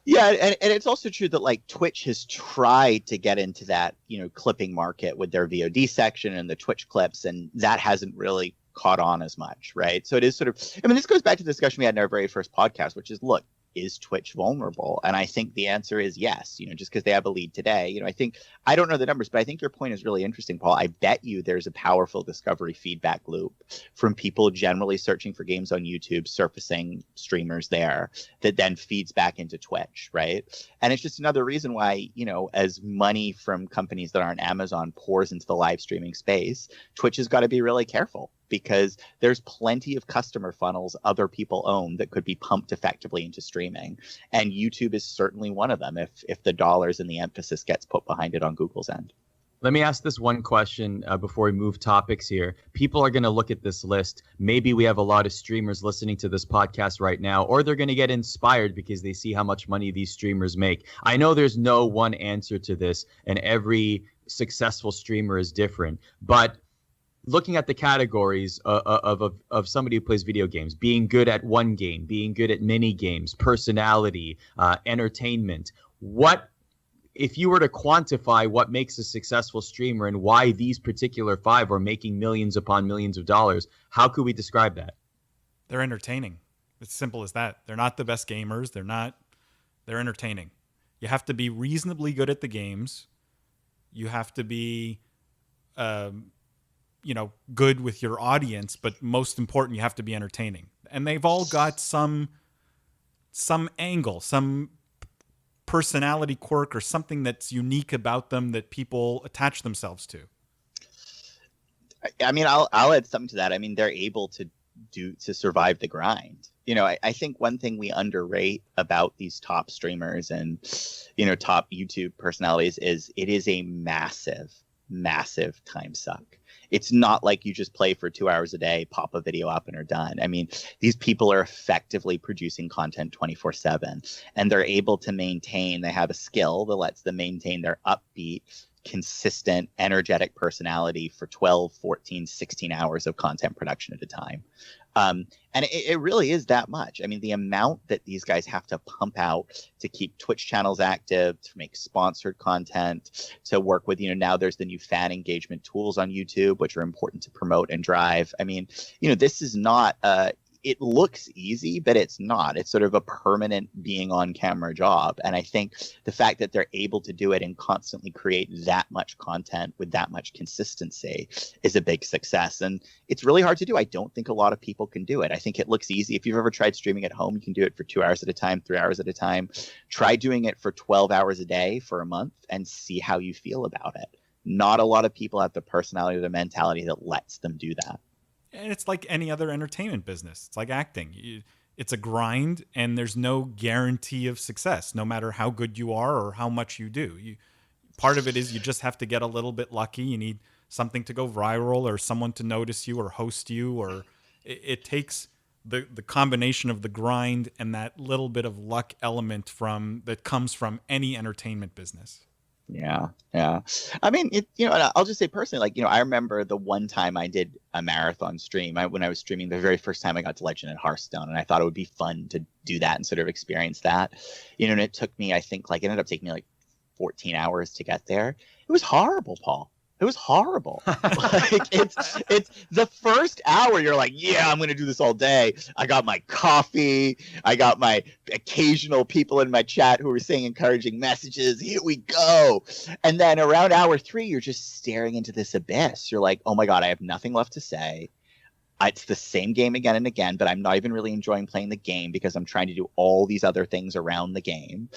Yeah, and it's also true that like Twitch has tried to get into that, clipping market with their VOD section and the Twitch clips, and that hasn't really caught on as much, right? So it is sort of, this goes back to the discussion we had in our very first podcast, which is, look, is Twitch vulnerable? And I think the answer is yes, just because they have a lead today. I don't know the numbers, but I think your point is really interesting, Paul. I bet you there's a powerful discovery feedback loop from people generally searching for games on YouTube, surfacing streamers there, that then feeds back into Twitch, right? And it's just another reason why, as money from companies that aren't Amazon pours into the live streaming space, Twitch has got to be really careful, because there's plenty of customer funnels other people own that could be pumped effectively into streaming. And YouTube is certainly one of them if the dollars and the emphasis gets put behind it on Google's end. Let me ask this one question before we move topics here. People are going to look at this list. Maybe we have a lot of streamers listening to this podcast right now, or they're going to get inspired because they see how much money these streamers make. I know there's no one answer to this, and every successful streamer is different. But looking at the categories of somebody who plays video games, being good at one game, being good at mini games, personality, entertainment, if you were to quantify what makes a successful streamer and why these particular 5 are making millions upon millions of dollars, how could we describe that? They're entertaining. It's simple as that. They're not the best gamers. They're entertaining. You have to be reasonably good at the games. You have to be good with your audience, but most important, you have to be entertaining. And they've all got some angle, some personality quirk or something that's unique about them that people attach themselves to. I'll add something to that. They're able to survive the grind. I think one thing we underrate about these top streamers and, top YouTube personalities is it is a massive, massive time suck. It's not like you just play for 2 hours a day, pop a video up and are done. These people are effectively producing content 24/7, and they're able to they have a skill that lets them maintain their upbeat, consistent, energetic personality for 12, 14, 16 hours of content production at a time. And it really is that much. The amount that these guys have to pump out to keep Twitch channels active, to make sponsored content, to work with, now there's the new fan engagement tools on YouTube, which are important to promote and drive. This is not it looks easy, but it's not. It's sort of a permanent being on camera job. And I think the fact that they're able to do it and constantly create that much content with that much consistency is a big success. And it's really hard to do. I don't think a lot of people can do it. I think it looks easy. If you've ever tried streaming at home, you can do it for 2 hours at a time, 3 hours at a time. Try doing it for 12 hours a day for a month and see how you feel about it. Not a lot of people have the personality or the mentality that lets them do that. And it's like any other entertainment business. It's like acting. It's a grind, and there's no guarantee of success, no matter how good you are or how much you do. Part of it is you just have to get a little bit lucky. You need something to go viral or someone to notice you or host you. Or it takes the combination of the grind and that little bit of luck element that comes from any entertainment business. Yeah. I mean, I'll just say personally, I remember the one time I did a marathon stream when I was streaming the very first time I got to Legend at Hearthstone, and I thought it would be fun to do that and sort of experience that. And it took me, I think, it ended up taking me 14 hours to get there. It was horrible, Paul. It was horrible. It's the first hour you're like, yeah, I'm going to do this all day. I got my coffee. I got my occasional people in my chat who were saying encouraging messages. Here we go. And then around hour 3, you're just staring into this abyss. You're like, oh my God, I have nothing left to say. It's the same game again and again, but I'm not even really enjoying playing the game because I'm trying to do all these other things around the game,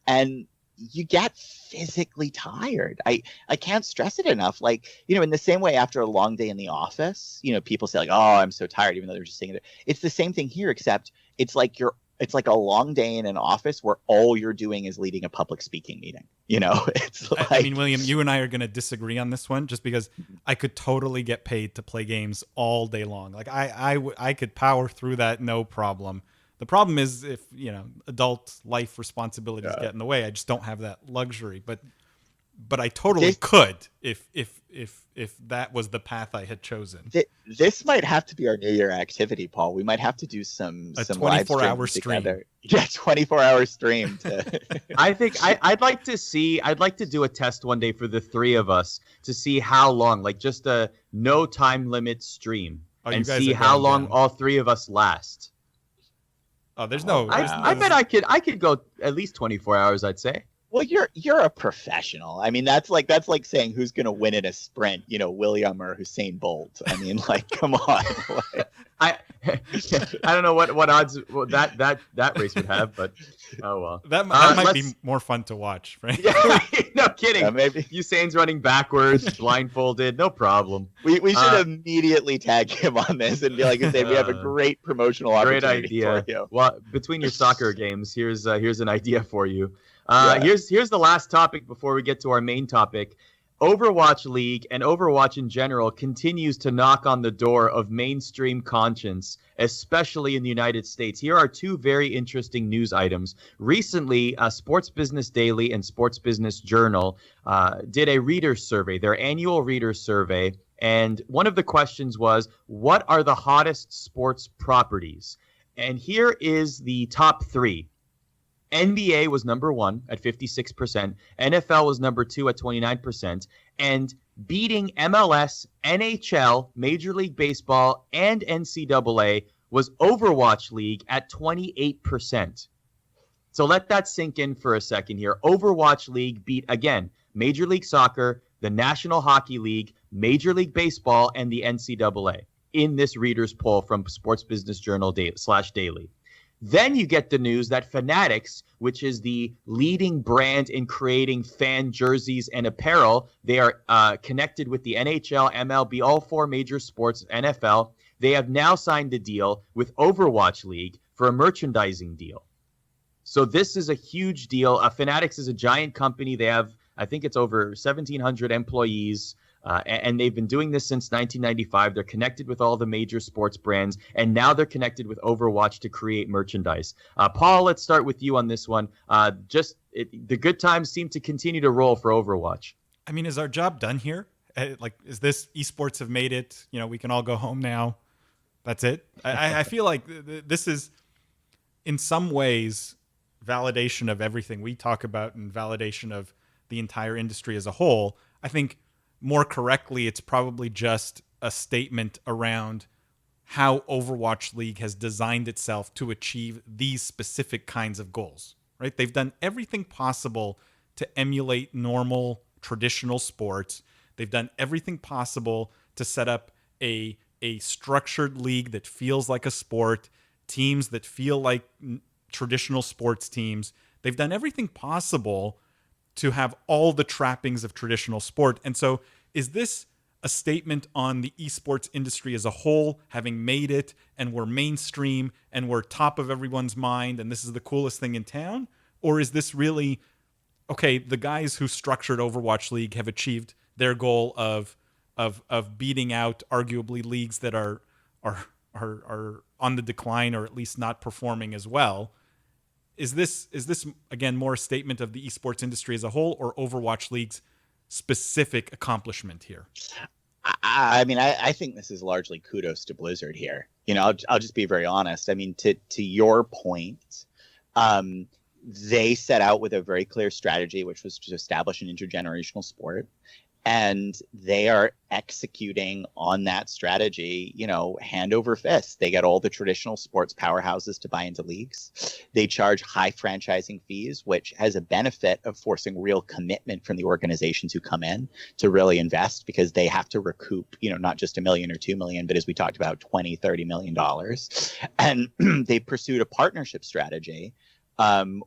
and you get physically tired. I can't stress it enough. In the same way after a long day in the office, people say oh, I'm so tired, even though they're just saying it. It's the same thing here, except it's like a long day in an office where all you're doing is leading a public speaking meeting. It's I mean, William, you and I are going to disagree on this one just because I could totally get paid to play games all day long. I could power through that. No problem. The problem is if, adult life responsibilities get in the way. I just don't have that luxury. But I totally could if that was the path I had chosen. This might have to be our New Year activity, Paul. We might have to do some 24-hour stream. Together. Yeah, 24-hour stream. I think I'd like to do a test one day for the three of us to see how long, just a no time limit stream, and see how long all three of us last. Oh, there's no. I bet I could go at least 24 hours. I'd say. Well, you're a professional. I mean, that's like saying who's going to win in a sprint. William or Usain Bolt. I mean, come on. I don't know what odds that race would have, but oh well. That might be more fun to watch, right? Yeah, no kidding. Yeah, maybe Usain's running backwards, blindfolded, no problem. We should immediately tag him on this and be like, Usain, we have a great promotional opportunity. Great idea. For you. Well, between your soccer games, here's an idea for you. Here's the last topic before we get to our main topic. Overwatch League and Overwatch in general continues to knock on the door of mainstream conscience, especially in the United States. Here are two very interesting news items. Recently, Sports Business Daily and Sports Business Journal did a reader's survey, their annual reader's survey, and one of the questions was, what are the hottest sports properties? And here is the top 3. NBA was number 1 at 56%. NFL was number 2 at 29%. And beating MLS, NHL, Major League Baseball, and NCAA was Overwatch League at 28%. So let that sink in for a second here. Overwatch League beat, again, Major League Soccer, the National Hockey League, Major League Baseball, and the NCAA in this reader's poll from Sports Business Journal /Daily. Then you get the news that Fanatics, which is the leading brand in creating fan jerseys and apparel, they are connected with the NHL, MLB, all 4 major sports, NFL. They have now signed a deal with Overwatch League for a merchandising deal. So this is a huge deal. Fanatics is a giant company. They have, I think it's over 1,700 employees. And they've been doing this since 1995. They're connected with all the major sports brands, and now they're connected with Overwatch to create merchandise. Paul, let's start with you on this one. The good times seem to continue to roll for Overwatch. I mean, is our job done here? Is this esports have made it? We can all go home now. That's it. I feel like this is, in some ways, validation of everything we talk about and validation of the entire industry as a whole. I think more correctly, it's probably just a statement around how Overwatch League has designed itself to achieve these specific kinds of goals, right? They've done everything possible to emulate normal traditional sports. They've done everything possible to set up a structured league that feels like a sport, teams that feel like traditional sports teams. They've done everything possible to have all the trappings of traditional sport. And so is this a statement on the esports industry as a whole, having made it and we're mainstream and we're top of everyone's mind and this is the coolest thing in town? Or is this really, okay, the guys who structured Overwatch League have achieved their goal of beating out arguably leagues that are on the decline or at least not performing as well? Is this again more a statement of the esports industry as a whole or Overwatch League's specific accomplishment here? I mean, I think this is largely kudos to Blizzard here. I'll just be very honest. I mean, to your point, they set out with a very clear strategy, which was to establish an intergenerational sport. And they are executing on that strategy, hand over fist. They get all the traditional sports powerhouses to buy into leagues. They charge high franchising fees, which has a benefit of forcing real commitment from the organizations who come in to really invest, because they have to recoup, not just $1 million or $2 million, but as we talked about, $20-30 million. And they pursued a partnership strategy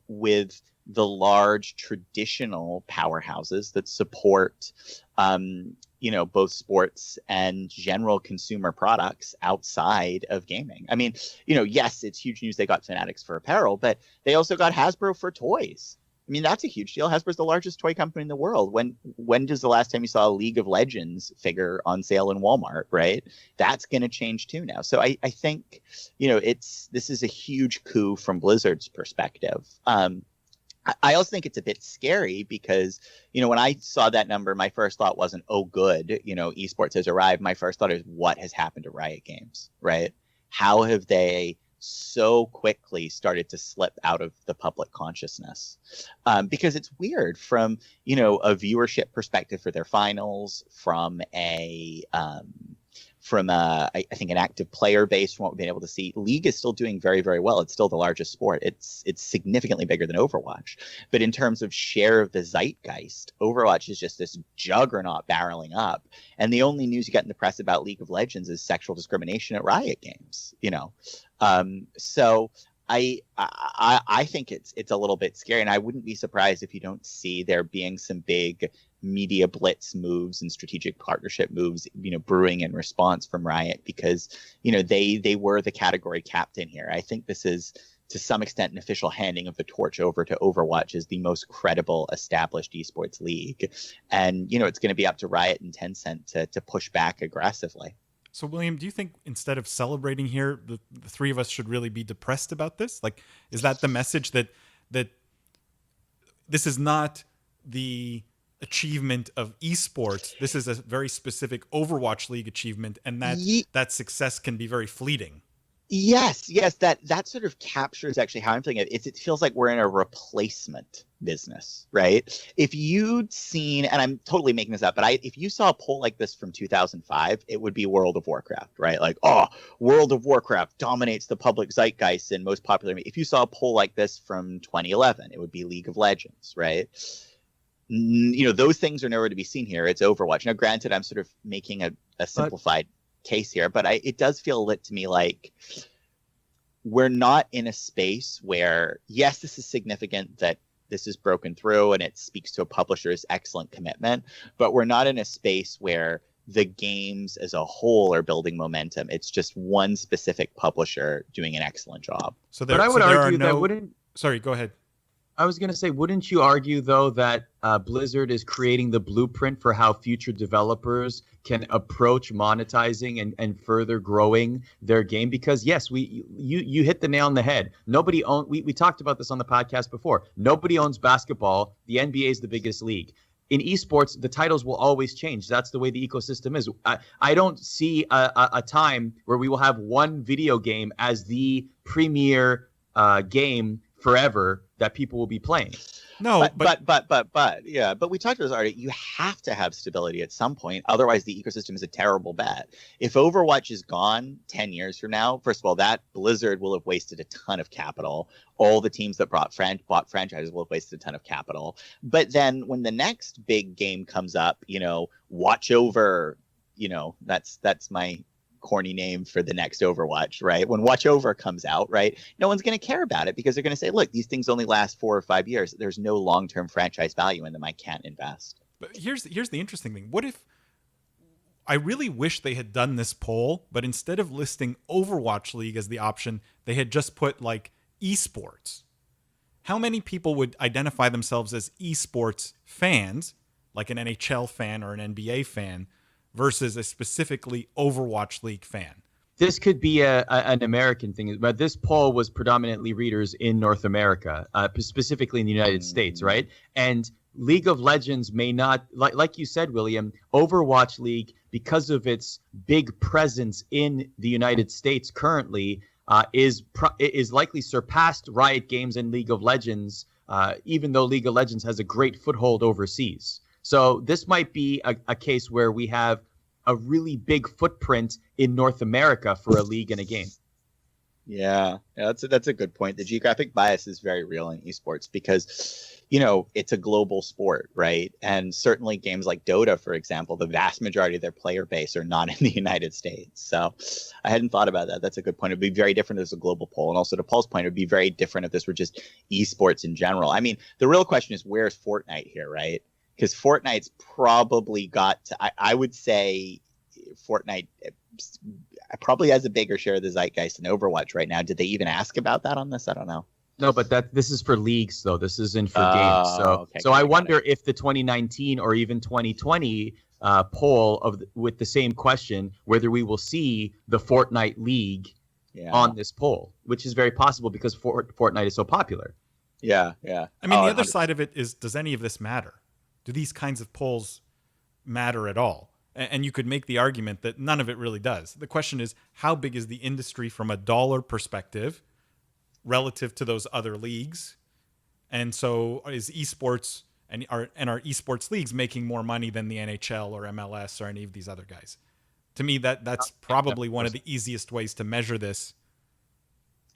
with the large traditional powerhouses that support, both sports and general consumer products outside of gaming. I mean, yes, it's huge news they got Fanatics for apparel, but they also got Hasbro for toys. I mean, that's a huge deal. Hasbro's the largest toy company in the world. When does the last time you saw a League of Legends figure on sale in Walmart, right? That's going to change too now. So I think, this is a huge coup from Blizzard's perspective. I also think it's a bit scary because, when I saw that number, my first thought wasn't, oh, good, esports has arrived. My first thought is, what has happened to Riot Games, right? How have they so quickly started to slip out of the public consciousness? Because it's weird from, a viewership perspective for their finals, from I think an active player base, from what we've been able to see. League is still doing very, very well. It's still the largest sport. It's significantly bigger than Overwatch. But in terms of share of the zeitgeist, Overwatch is just this juggernaut barreling up. And the only news you get in the press about League of Legends is sexual discrimination at Riot Games, So I think it's a little bit scary, and I wouldn't be surprised if you don't see there being some big media blitz moves and strategic partnership moves, brewing in response from Riot, because, they were the category captain here. I think this is, to some extent, an official handing of the torch over to Overwatch as the most credible established esports league. And, it's going to be up to Riot and Tencent to push back aggressively. So, William, do you think instead of celebrating here, the three of us should really be depressed about this? Like, is that the message that this is not the achievement of esports? This is a very specific Overwatch League achievement, and that success can be very fleeting. Yes, that sort of captures actually how I'm feeling. It feels like we're in a replacement business, right? If you'd seen, and I'm totally making this up, but if you saw a poll like this from 2005, it would be World of Warcraft, right? Like, World of Warcraft dominates the public zeitgeist and most popular. If you saw a poll like this from 2011, it would be League of Legends, right? Those things are nowhere to be seen here. It's Overwatch. Now, granted, I'm sort of making a simplified case here, but it does feel lit to me like we're not in a space where, yes, this is significant that this is broken through and it speaks to a publisher's excellent commitment, but we're not in a space where the games as a whole are building momentum. It's just one specific publisher doing an excellent job. But I would argue that wouldn't... Sorry, go ahead. I was going to say, wouldn't you argue, though, that Blizzard is creating the blueprint for how future developers can approach monetizing and further growing their game? Because, yes, you hit the nail on the head. We talked about this on the podcast before. Nobody owns basketball. The NBA is the biggest league. In esports, the titles will always change. That's the way the ecosystem is. I don't see a time where we will have one video game as the premier game forever that people will be playing. No, but we talked about this already. You have to have stability at some point. Otherwise, the ecosystem is a terrible bet. If Overwatch is gone 10 years from now, first of all, that Blizzard will have wasted a ton of capital. All the teams that bought franchises will have wasted a ton of capital. But then when the next big game comes up, Watch Over, that's my corny name for the next Overwatch, right? When Watch Over comes out, right, no one's going to care about it because they're going to say, look, these things only last 4 or 5 years. There's no long-term franchise value in them. I can't invest. But here's the interesting thing. What if I really wish they had done this poll, but instead of listing Overwatch League as the option, they had just put like esports. How many people would identify themselves as esports fans, like an NHL fan or an NBA fan, versus a specifically Overwatch League fan? This could be an American thing, but this poll was predominantly readers in North America, specifically in the United States, right? And League of Legends may not, like you said, William, Overwatch League, because of its big presence in the United States currently, is likely surpassed Riot Games and League of Legends, even though League of Legends has a great foothold overseas. So this might be a case where we have a really big footprint in North America for a league and a game. Yeah, that's a good point. The geographic bias is very real in esports because, it's a global sport, right? And certainly games like Dota, for example, the vast majority of their player base are not in the United States. So I hadn't thought about that. That's a good point. It'd be very different as a global poll. And also to Paul's point, it would be very different if this were just esports in general. I mean, the real question is, where's Fortnite here, right? Because Fortnite's probably got to, I would say Fortnite probably has a bigger share of the zeitgeist than Overwatch right now. Did they even ask about that on this? I don't know. No, but this is for leagues, though. This isn't for games. So I wonder if the 2019 or even 2020 poll with the same question, whether we will see the Fortnite League on this poll, which is very possible because Fortnite is so popular. Yeah. I mean, the other side of it is, does any of this matter? Do these kinds of polls matter at all? And you could make the argument that none of it really does. The question is, how big is the industry from a dollar perspective relative to those other leagues? And so is esports and our esports leagues making more money than the NHL or MLS or any of these other guys? To me, that's probably one of the easiest ways to measure this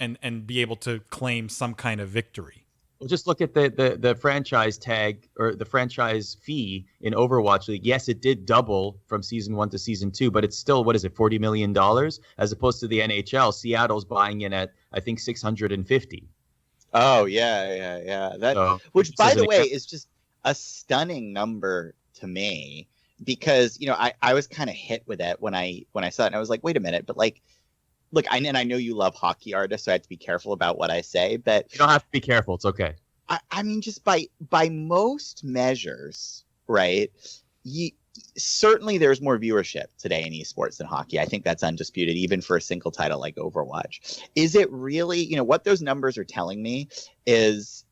and be able to claim some kind of victory. Well, just look at the franchise tag or the franchise fee in Overwatch League. Yes, it did double from season 1 to season 2, but it's still, what is it, $40 million? As opposed to the NHL, Seattle's buying in at, I think, 650. Oh, yeah. Which, by the way, is just a stunning number to me because, I was kind of hit with it when I saw it. And I was like, wait a minute, but like, look, I know you love hockey, artists, so I have to be careful about what I say, but you don't have to be careful. It's okay. I mean, just by most measures, right? Certainly, there's more viewership today in esports than hockey. I think that's undisputed, even for a single title like Overwatch. Is it really? What those numbers are telling me is,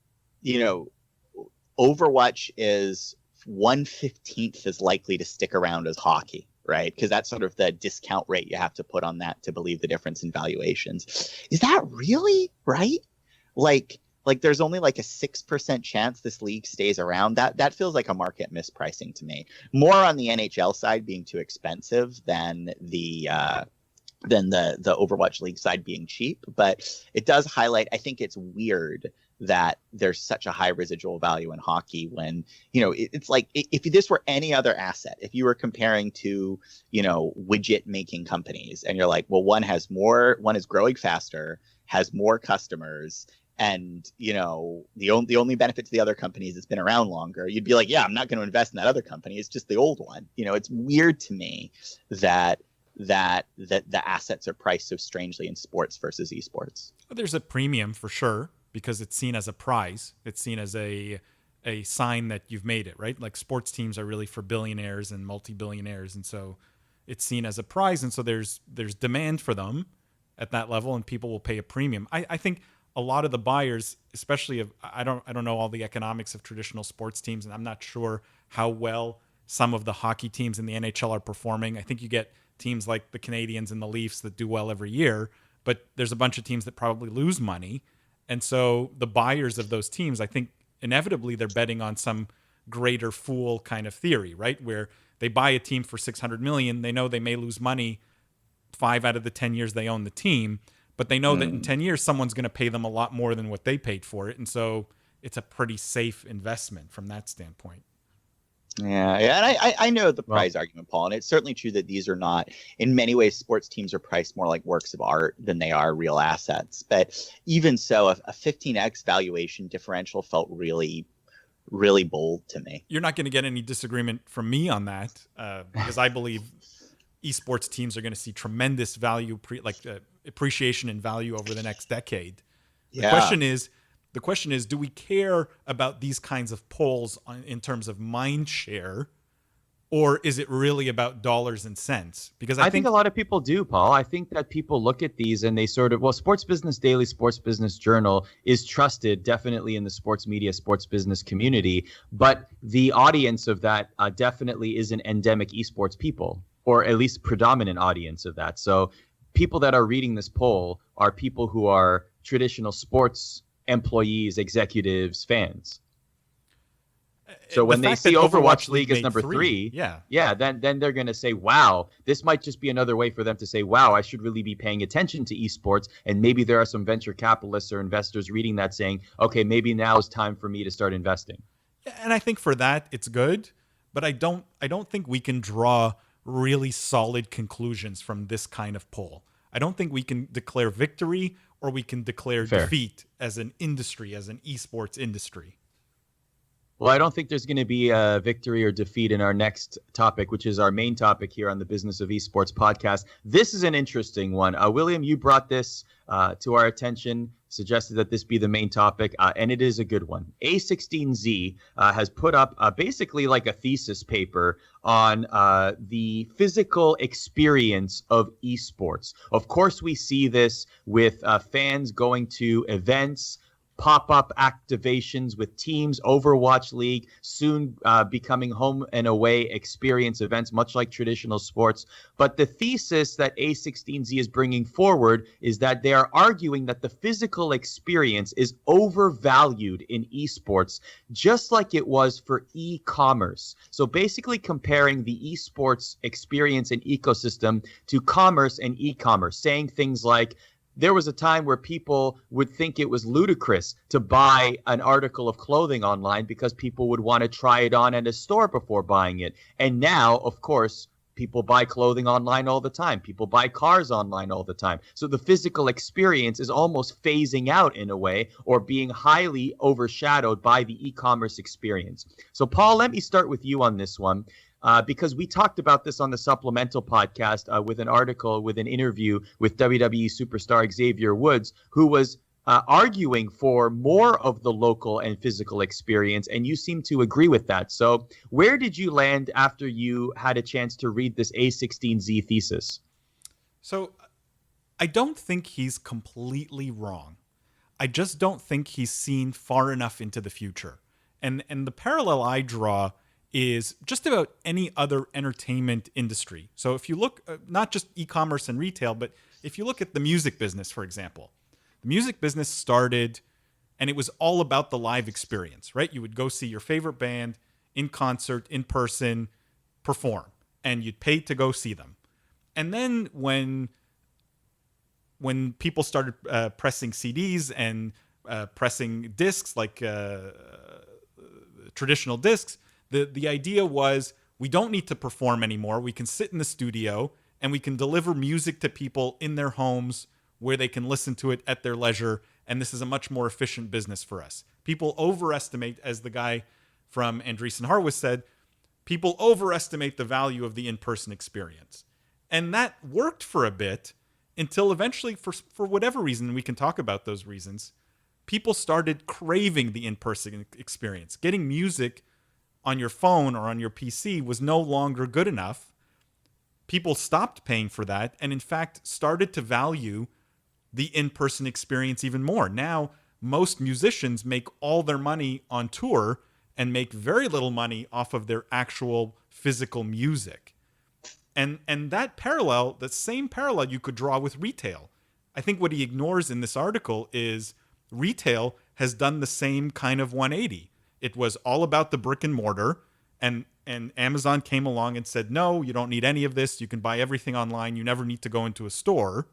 Overwatch is 1/15th as likely to stick around as hockey. Right? Because that's sort of the discount rate you have to put on that to believe the difference in valuations. Is that really right? Like there's only like a 6% chance this league stays around. That feels like a market mispricing to me. More on the NHL side being too expensive than the Overwatch League side being cheap. But it does highlight, I think it's weird that there's such a high residual value in hockey when, it's like if this were any other asset, if you were comparing to, widget making companies and you're like, well, one is growing faster, has more customers, and, the only benefit to the other companies it's been around longer, you'd be like, yeah, I'm not going to invest in that other company. It's just the old one. It's weird to me that the assets are priced so strangely in sports versus esports. There's a premium for sure, because it's seen as a prize. It's seen as a sign that you've made it, right? Like sports teams are really for billionaires and multi-billionaires. And so it's seen as a prize. And so there's demand for them at that level, and people will pay a premium. I think a lot of the buyers, especially I don't know all the economics of traditional sports teams, and I'm not sure how well some of the hockey teams in the NHL are performing. I think you get teams like the Canadiens and the Leafs that do well every year, but there's a bunch of teams that probably lose money. And so the buyers of those teams, I think inevitably they're betting on some greater fool kind of theory, right? Where they buy a team for 600 million, they know they may lose money 5 out of the 10 years they own the team, but they know that in 10 years someone's going to pay them a lot more than what they paid for it. And so it's a pretty safe investment from that standpoint. Yeah, and I know the price argument, Paul, and it's certainly true that these are not, in many ways, sports teams are priced more like works of art than they are real assets. But even so, a 15x valuation differential felt really, really bold to me. You're not going to get any disagreement from me on that, because I believe esports teams are going to see tremendous value, appreciation in value over the next decade. The question is, do we care about these kinds of polls in terms of mind share, or is it really about dollars and cents? Because I think a lot of people do, Paul. I think that people look at these and they sort of, Sports Business Daily, Sports Business Journal is trusted definitely in the sports media, sports business community, but the audience of that definitely isn't endemic esports people, or at least predominant audience of that. So people that are reading this poll are people who are traditional sports employees, executives, fans. So when they see Overwatch League as number 3, then they're going to say, wow, this might just be another way for them to say, wow, I should really be paying attention to esports. And maybe there are some venture capitalists or investors reading that saying, okay, maybe now is time for me to start investing. And I think for that, it's good. But I don't think we can draw really solid conclusions from this kind of poll. I don't think we can declare victory or we can declare defeat as an industry, as an esports industry. Well, I don't think there's going to be a victory or defeat in our next topic, which is our main topic here on the Business of Esports podcast. This is an interesting one. William, you brought this to our attention, suggested that this be the main topic, and it is a good one. A16Z has put up basically like a thesis paper on the physical experience of esports. Of course, we see this with fans going to events, pop-up activations with teams, Overwatch League, soon becoming home and away experience events, much like traditional sports. But the thesis that A16Z is bringing forward is that they are arguing that the physical experience is overvalued in esports, just like it was for e-commerce. So basically comparing the esports experience and ecosystem to commerce and e-commerce, saying things like, there was a time where people would think it was ludicrous to buy an article of clothing online because people would want to try it on at a store before buying it. And now, of course, people buy clothing online all the time. People buy cars online all the time. So the physical experience is almost phasing out in a way, or being highly overshadowed by the e-commerce experience. So, Paul, let me start with you on this one. Because we talked about this on the Supplemental podcast with an article, with an interview with WWE superstar Xavier Woods, who was arguing for more of the local and physical experience, and you seem to agree with that. So where did you land after you had a chance to read this A16Z thesis? So I don't think he's completely wrong. I just don't think he's seen far enough into the future. And the parallel I draw is just about any other entertainment industry. So if you look, not just e-commerce and retail, but if you look at the music business, for example, the music business started and it was all about the live experience, right? You would go see your favorite band in concert, in person, perform, and you'd pay to go see them. And then when people started pressing CDs and pressing discs, like traditional discs, the idea was we don't need to perform anymore. We can sit in the studio and we can deliver music to people in their homes where they can listen to it at their leisure. And this is a much more efficient business for us. People overestimate, as the guy from Andreessen said, people overestimate the value of the in-person experience. And that worked for a bit until eventually, for whatever reason, we can talk about those reasons, people started craving the in-person experience. Getting music on your phone or on your PC was no longer good enough. People stopped paying for that and, in fact, started to value the in-person experience even more. Now, most musicians make all their money on tour and make very little money off of their actual physical music. And that same parallel you could draw with retail. I think what he ignores in this article is retail has done the same kind of 180. It was all about the brick and mortar, and Amazon came along and said, no, you don't need any of this. You can buy everything online. You never need to go into a store.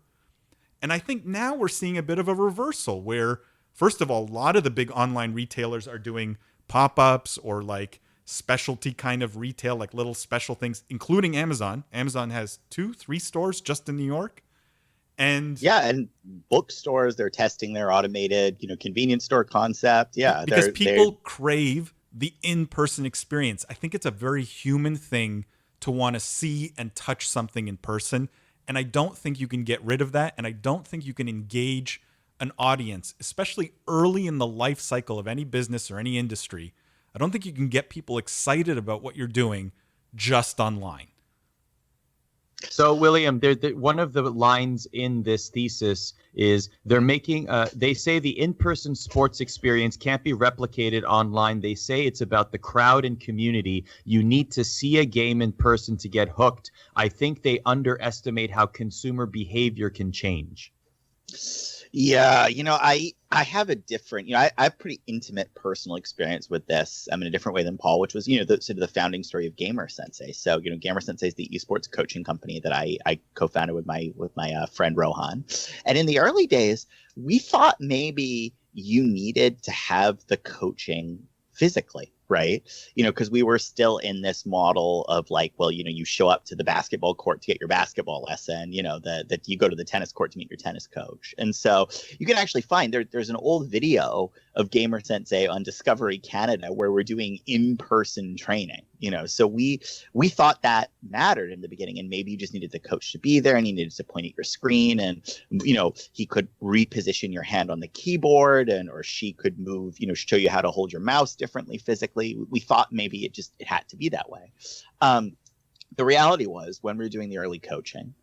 And I think now we're seeing a bit of a reversal where, first of all, a lot of the big online retailers are doing pop-ups or like specialty kind of retail, like little special things, including Amazon. Amazon has 2-3 stores just in New York. And bookstores, they're testing their automated, convenience store concept. Yeah. Because people crave the in-person experience. I think it's a very human thing to want to see and touch something in person. And I don't think you can get rid of that. And I don't think you can engage an audience, especially early in the life cycle of any business or any industry. I don't think you can get people excited about what you're doing just online. So, William, one of the lines in this thesis is they say the in-person sports experience can't be replicated online. They say it's about the crowd and community. You need to see a game in person to get hooked. I think they underestimate how consumer behavior can change. Yeah, I have a different, I have pretty intimate personal experience with this. In a different way than Paul, which was, the founding story of Gamer Sensei. So, Gamer Sensei is the esports coaching company that I co-founded with my friend Rohan. And in the early days, we thought maybe you needed to have the coaching physically, right? Because we were still in this model of like, well, you show up to the basketball court to get your basketball lesson, that you go to the tennis court to meet your tennis coach. And so you can actually find there's an old video of Gamer Sensei on Discovery Canada where we're doing in-person training, so we thought that mattered in the beginning, and maybe you just needed the coach to be there and you needed to point at your screen, and he could reposition your hand on the keyboard, or she could move, show you how to hold your mouse differently physically. We thought maybe it had to be that way. The reality was, when we were doing the early coaching,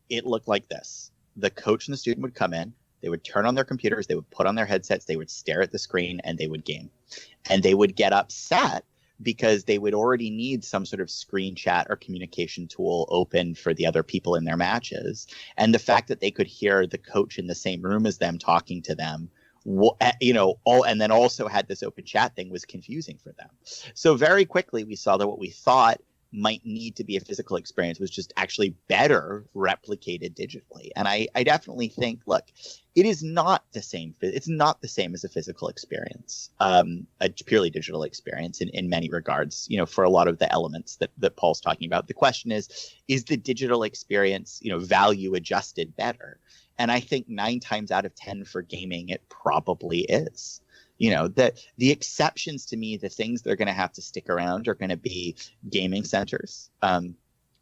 it looked like this. The coach and the student would come in, they would turn on their computers, they would put on their headsets, they would stare at the screen, and they would game. And they would get upset because they would already need some sort of screen chat or communication tool open for the other people in their matches. And the fact that they could hear the coach in the same room as them talking to them, and then also had this open chat thing, was confusing for them. So very quickly we saw that what we thought might need to be a physical experience was just actually better replicated digitally. And I definitely think, look, it is not the same. It's not the same as a physical experience, a purely digital experience in many regards, for a lot of the elements that Paul's talking about. The question is the digital experience, value adjusted better? And I think 9 times out of 10 for gaming, it probably is. That the exceptions to me, the things that are going to have to stick around are going to be gaming centers.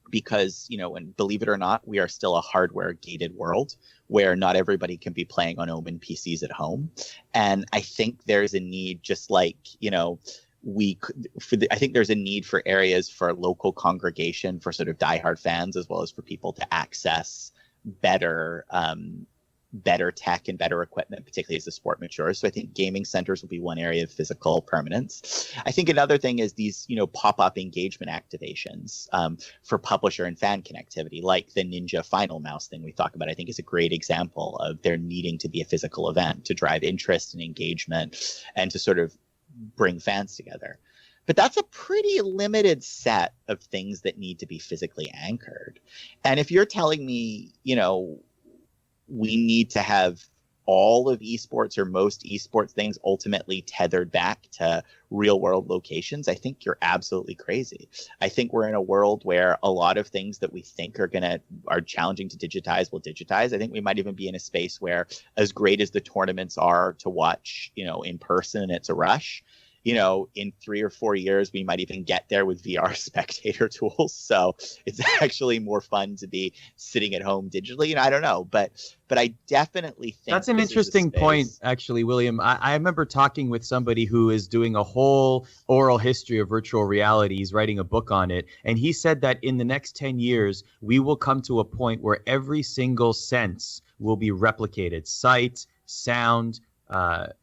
Because, and believe it or not, we are still a hardware gated world where not everybody can be playing on open PCs at home. And I think there's a need, just like, I think there's a need for areas for local congregation, for sort of diehard fans, as well as for people to access better tech and better equipment, particularly as the sport matures. So I think gaming centers will be one area of physical permanence. I think another thing is these, pop-up engagement activations for publisher and fan connectivity, like the Ninja Final Mouse thing we talk about. I think is a great example of there needing to be a physical event to drive interest and engagement and to sort of bring fans together. But that's a pretty limited set of things that need to be physically anchored. And if you're telling me, we need to have all of esports or most esports things ultimately tethered back to real world locations, I think you're absolutely crazy. I think we're in a world where a lot of things that we think are challenging to digitize will digitize. I think we might even be in a space where, as great as the tournaments are to watch, in person, it's a rush. In 3 or 4 years, we might even get there with VR spectator tools. So it's actually more fun to be sitting at home digitally. I don't know, but I definitely think that's an interesting point, actually, William. I remember talking with somebody who is doing a whole oral history of virtual reality. He's writing a book on it. And he said that in the next 10 years, we will come to a point where every single sense will be replicated. Sight, sound,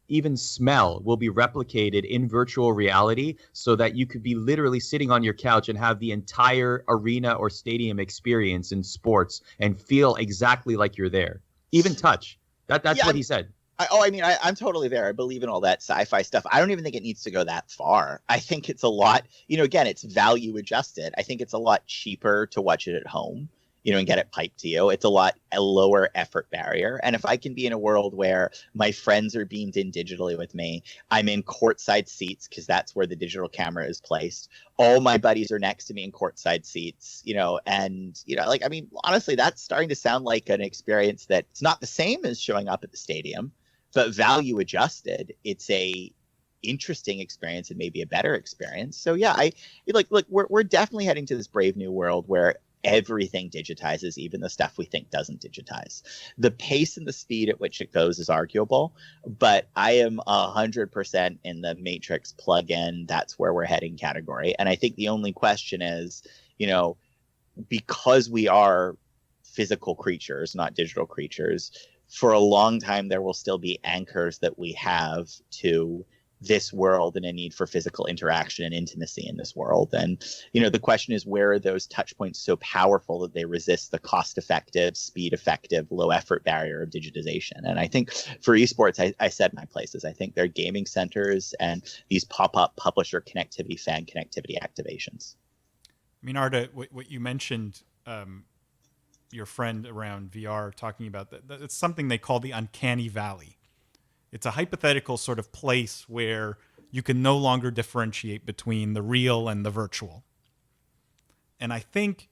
even smell will be replicated in virtual reality, so that you could be literally sitting on your couch and have the entire arena or stadium experience in sports and feel exactly like you're there. Even touch. That's what he said. I'm totally there. I believe in all that sci-fi stuff. I don't even think it needs to go that far. I think it's a lot, again, it's value adjusted. I think it's a lot cheaper to watch it at home, and get it piped to you. It's a lower effort barrier. And if I can be in a world where my friends are beamed in digitally with me, I'm in courtside seats because that's where the digital camera is placed. All my buddies are next to me in courtside seats, honestly, that's starting to sound like an experience that's not the same as showing up at the stadium, but value adjusted, it's a interesting experience and maybe a better experience. So yeah, look, we're definitely heading to this brave new world where everything digitizes, even the stuff we think doesn't digitize. The pace and the speed at which it goes is arguable, but I am 100% in the Matrix plug-in, that's where we're heading category. And I think the only question is, because we are physical creatures, not digital creatures, for a long time there will still be anchors that we have to this world and a need for physical interaction and intimacy in this world. And, the question is, where are those touch points so powerful that they resist the cost-effective, speed-effective, low-effort barrier of digitization? And I think for esports, I said my places. I think they're gaming centers and these pop-up publisher connectivity, fan connectivity activations. I mean, Arda, what you mentioned, your friend around VR talking about that, it's something they call the uncanny valley. It's a hypothetical sort of place where you can no longer differentiate between the real and the virtual. And I think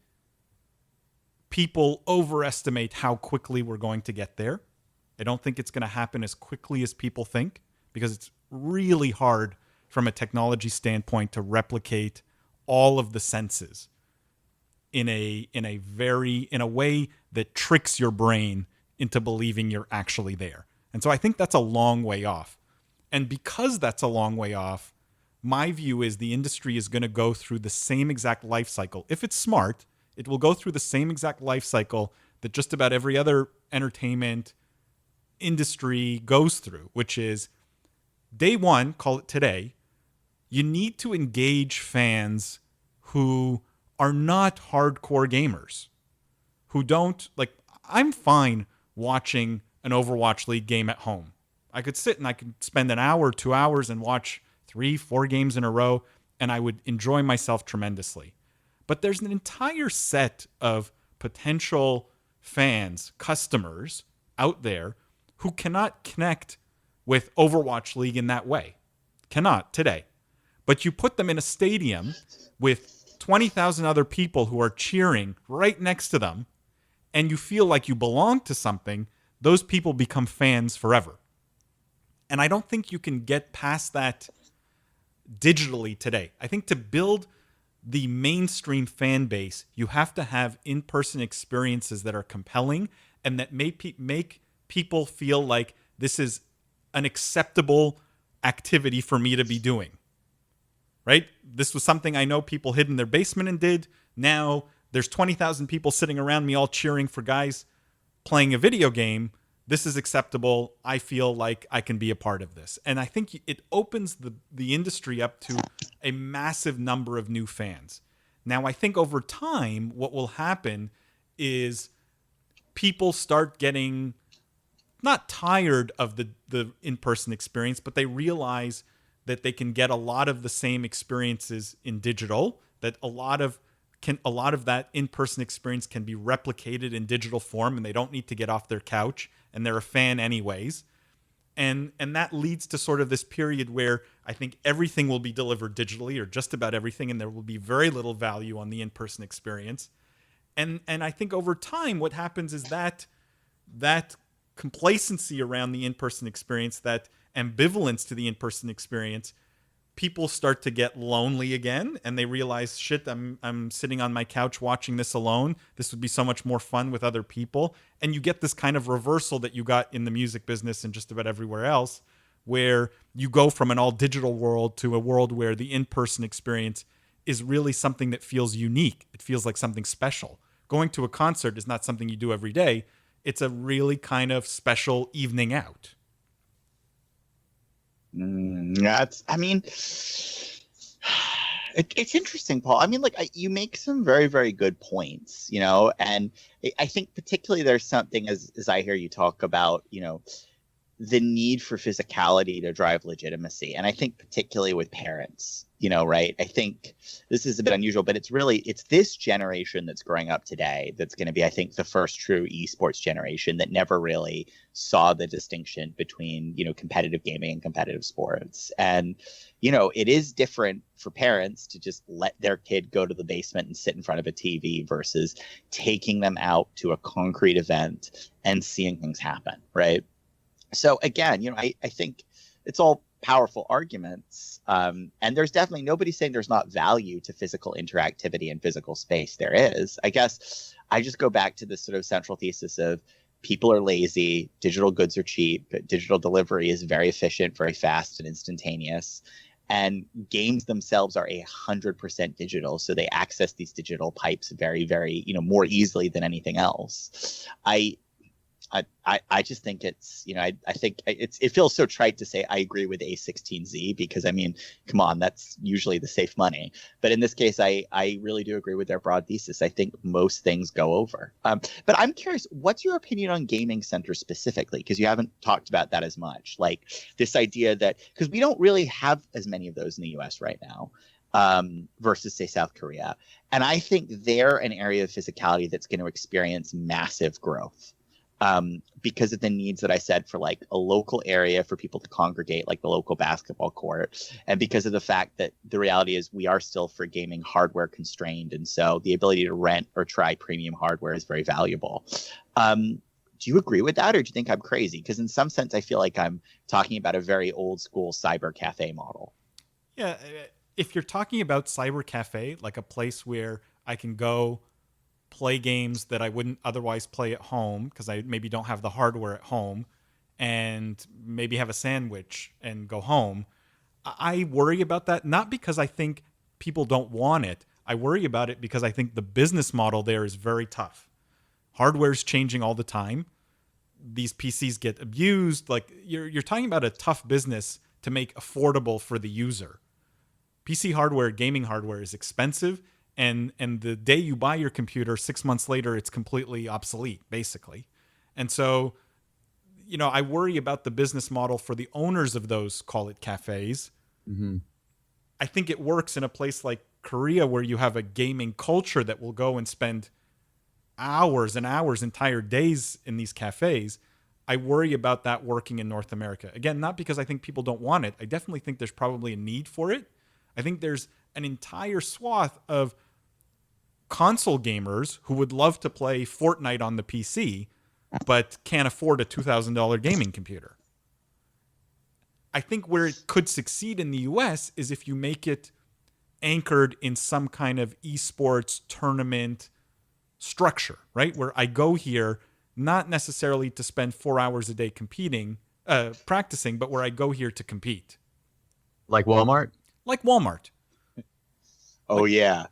people overestimate how quickly we're going to get there. I don't think it's going to happen as quickly as people think, because it's really hard from a technology standpoint to replicate all of the senses in a way that tricks your brain into believing you're actually there. And so I think that's a long way off. And because that's a long way off, my view is the industry is going to go through the same exact life cycle. If it's smart, it will go through the same exact life cycle that just about every other entertainment industry goes through, which is day one, call it today, you need to engage fans who are not hardcore gamers, who don't, I'm fine watching an Overwatch League game at home. I could sit and I could spend an hour, 2 hours and watch 3-4 games in a row, and I would enjoy myself tremendously. But there's an entire set of potential fans, customers out there who cannot connect with Overwatch League in that way. Cannot today. But you put them in a stadium with 20,000 other people who are cheering right next to them, and you feel like you belong to something. Those people become fans forever. And I don't think you can get past that digitally today. I think to build the mainstream fan base, you have to have in-person experiences that are compelling and that make people feel like this is an acceptable activity for me to be doing. Right? This was something I know people hid in their basement and did. Now there's 20,000 people sitting around me all cheering for guys playing a video game. This is acceptable. I feel like I can be a part of this. And I think it opens the industry up to a massive number of new fans. Now, I think over time, what will happen is people start getting not tired of the in-person experience, but they realize that they can get a lot of the same experiences in digital, that a lot of that in-person experience can be replicated in digital form, and they don't need to get off their couch, and they're a fan anyways. And that leads to sort of this period where I think everything will be delivered digitally, or just about everything, and there will be very little value on the in-person experience. And I think over time, what happens is that complacency around the in-person experience, that ambivalence to the in-person experience, people start to get lonely again, and they realize, shit, I'm sitting on my couch watching this alone. This would be so much more fun with other people. And you get this kind of reversal that you got in the music business and just about everywhere else, where you go from an all digital world to a world where the in-person experience is really something that feels unique. It feels like something special. Going to a concert is not something you do every day. It's a really kind of special evening out. It's interesting, Paul. I mean, you make some very, very good points, and I think particularly there's something as I hear you talk about, the need for physicality to drive legitimacy. And I think particularly with parents, right? I think this is a bit unusual, but it's this generation that's growing up today that's going to be, I think, the first true esports generation that never really saw the distinction between, competitive gaming and competitive sports. And, it is different for parents to just let their kid go to the basement and sit in front of a TV versus taking them out to a concrete event and seeing things happen, right? So again, I think it's all powerful arguments. And there's definitely nobody saying there's not value to physical interactivity and physical space. There is. I guess I just go back to this sort of central thesis of people are lazy, digital goods are cheap, digital delivery is very efficient, very fast and instantaneous. And games themselves are 100% digital. So they access these digital pipes very, very, more easily than anything else. I just think it's, I think it feels so trite to say I agree with A16Z because, come on, that's usually the safe money. But in this case, I really do agree with their broad thesis. I think most things go over. But I'm curious, what's your opinion on gaming centers specifically? Because you haven't talked about that as much. Like this idea that, because we don't really have as many of those in the US right now. Versus, say, South Korea. And I think they're an area of physicality that's going to experience massive growth. Because of the needs that I said for like a local area for people to congregate, like the local basketball court, and because of the fact that the reality is we are still for gaming hardware constrained, and so the ability to rent or try premium hardware is very valuable. Do you agree with that, or do you think I'm crazy? Because in some sense, I feel like I'm talking about a very old school cyber cafe model. Yeah, if you're talking about cyber cafe, like a place where I can go play games that I wouldn't otherwise play at home because I maybe don't have the hardware at home, and maybe have a sandwich and go home, I worry about that, not because I think people don't want it. I worry about it because I think the business model there is very tough. Hardware's changing all the time. These PCs get abused. Like you're talking about a tough business to make affordable for the user. PC hardware, gaming hardware is expensive. And the day you buy your computer, 6 months later, it's completely obsolete, basically. And so, I worry about the business model for the owners of those, call it cafes. Mm-hmm. I think it works in a place like Korea where you have a gaming culture that will go and spend hours and hours, entire days in these cafes. I worry about that working in North America. Again, not because I think people don't want it. I definitely think there's probably a need for it. I think there's an entire swath of console gamers who would love to play Fortnite on the PC, but can't afford a $2,000 gaming computer. I think where it could succeed in the US is if you make it anchored in some kind of esports tournament structure, right? Where I go here, not necessarily to spend 4 hours a day practicing, but where I go here to compete. Like Walmart? Like Walmart. Oh, yeah.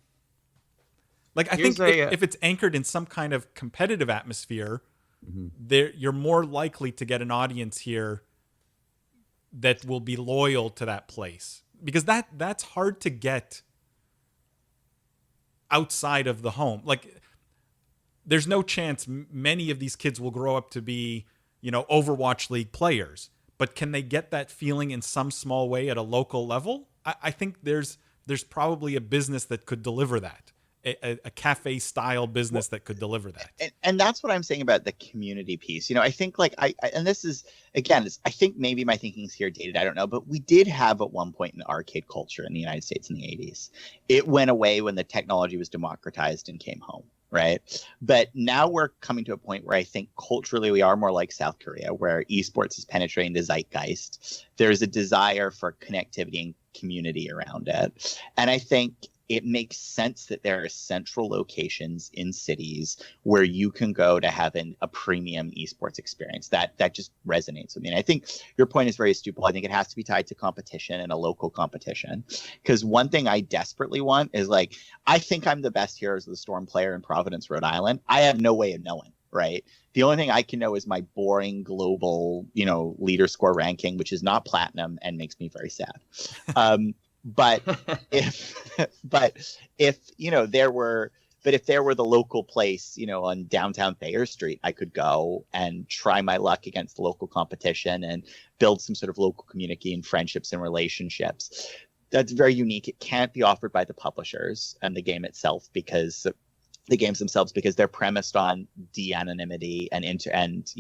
Like, I think if it's anchored in some kind of competitive atmosphere, you're more likely to get an audience here that will be loyal to that place. Because that's hard to get outside of the home. Like, there's no chance many of these kids will grow up to be, Overwatch League players. But can they get that feeling in some small way at a local level? I think there's probably a business that could deliver that. A cafe style business that could deliver that. And that's what I'm saying about the community piece. I think and this is, again, I think maybe my thinking's here dated, I don't know, but we did have at one point an arcade culture in the United States in the 80s. It went away when the technology was democratized and came home, right? But now we're coming to a point where I think culturally we are more like South Korea, where esports is penetrating the zeitgeist. There's a desire for connectivity and community around it. And I think it makes sense that there are central locations in cities where you can go to have a premium esports experience. That just resonates with me. And I think your point is very astute. I think it has to be tied to competition and a local competition. Because one thing I desperately want is I think I'm the best Heroes of the Storm player in Providence, Rhode Island. I have no way of knowing, right? The only thing I can know is my boring global, leader score ranking, which is not platinum and makes me very sad. But if there were But if there were the local place, on downtown Thayer Street, I could go and try my luck against the local competition and build some sort of local community and friendships and relationships. That's very unique. It can't be offered by the publishers and the game itself because they're premised on de-anonymity and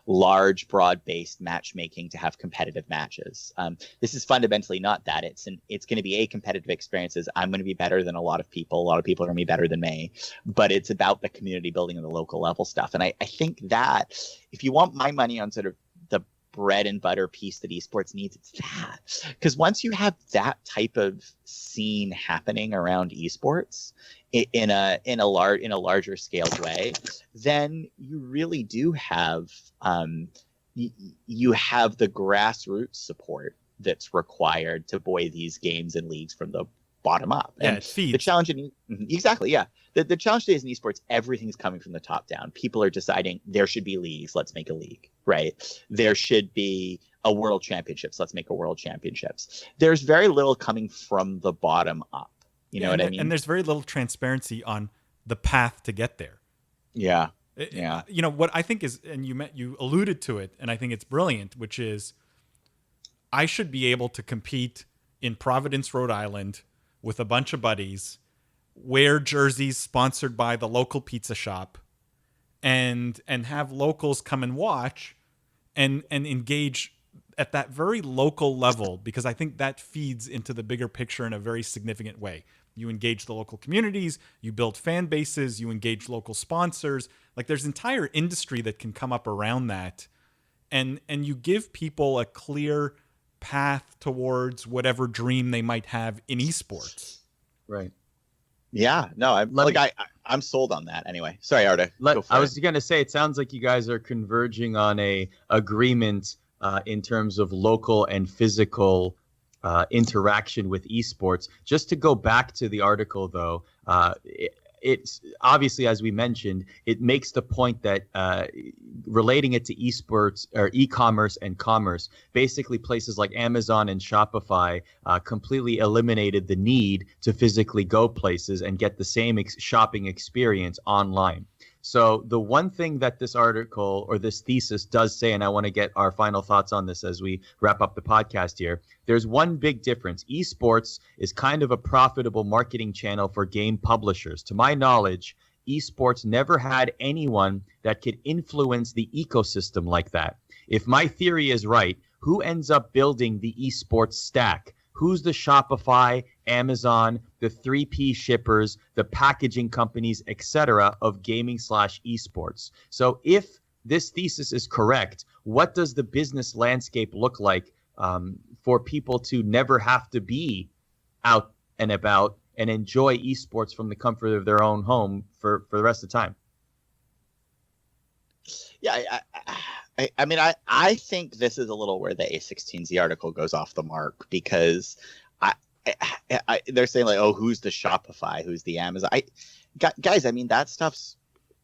large, broad-based matchmaking to have competitive matches. This is fundamentally not that. It's going to be a competitive experience. I'm going to be better than a lot of people. A lot of people are going to be better than me. But it's about the community building and the local level stuff. And I think that if you want my money on sort of the bread and butter piece that esports needs, it's that. Because once you have that type of scene happening around esports in a larger scaled way, then you really do have you have the grassroots support that's required to buoy these games and leagues from the bottom up. Yeah, and it feeds. The challenge exactly, yeah. The challenge today is in esports, everything's coming from the top down. People are deciding there should be leagues, let's make a league, right? There should be a world championships, let's make a world championships. There's very little coming from the bottom up. You know what I mean? And there's very little transparency on the path to get there. Yeah. What I think is, and you alluded to it, and I think it's brilliant, which is I should be able to compete in Providence, Rhode Island with a bunch of buddies, wear jerseys sponsored by the local pizza shop, and have locals come and watch and engage at that very local level, because I think that feeds into the bigger picture in a very significant way. You engage the local communities, you build fan bases, you engage local sponsors. Like there's entire industry that can come up around that. And you give people a clear path towards whatever dream they might have in esports. Right. Yeah, no, I'm sold on that anyway. Sorry, Arda. I was going to say, it sounds like you guys are converging on a agreement in terms of local and physical interaction with esports. Just to go back to the article, though, it's obviously, as we mentioned, it makes the point that relating it to esports or e-commerce and commerce, basically places like Amazon and Shopify completely eliminated the need to physically go places and get the same shopping experience online. So the one thing that this article or this thesis does say, and I want to get our final thoughts on this as we wrap up the podcast here, there's one big difference. Esports is kind of a profitable marketing channel for game publishers. To my knowledge, esports never had anyone that could influence the ecosystem like that. If my theory is right, who ends up building the esports stack? Who's the Shopify, Amazon, the 3P shippers, the packaging companies, etc. of gaming/esports? So if this thesis is correct, what does the business landscape look like for people to never have to be out and about and enjoy esports from the comfort of their own home for the rest of the time? Yeah, I mean, I think this is a little where the A16Z article goes off the mark, because they're saying like, oh, who's the Shopify? Who's the Amazon? Guys, I mean, that stuff's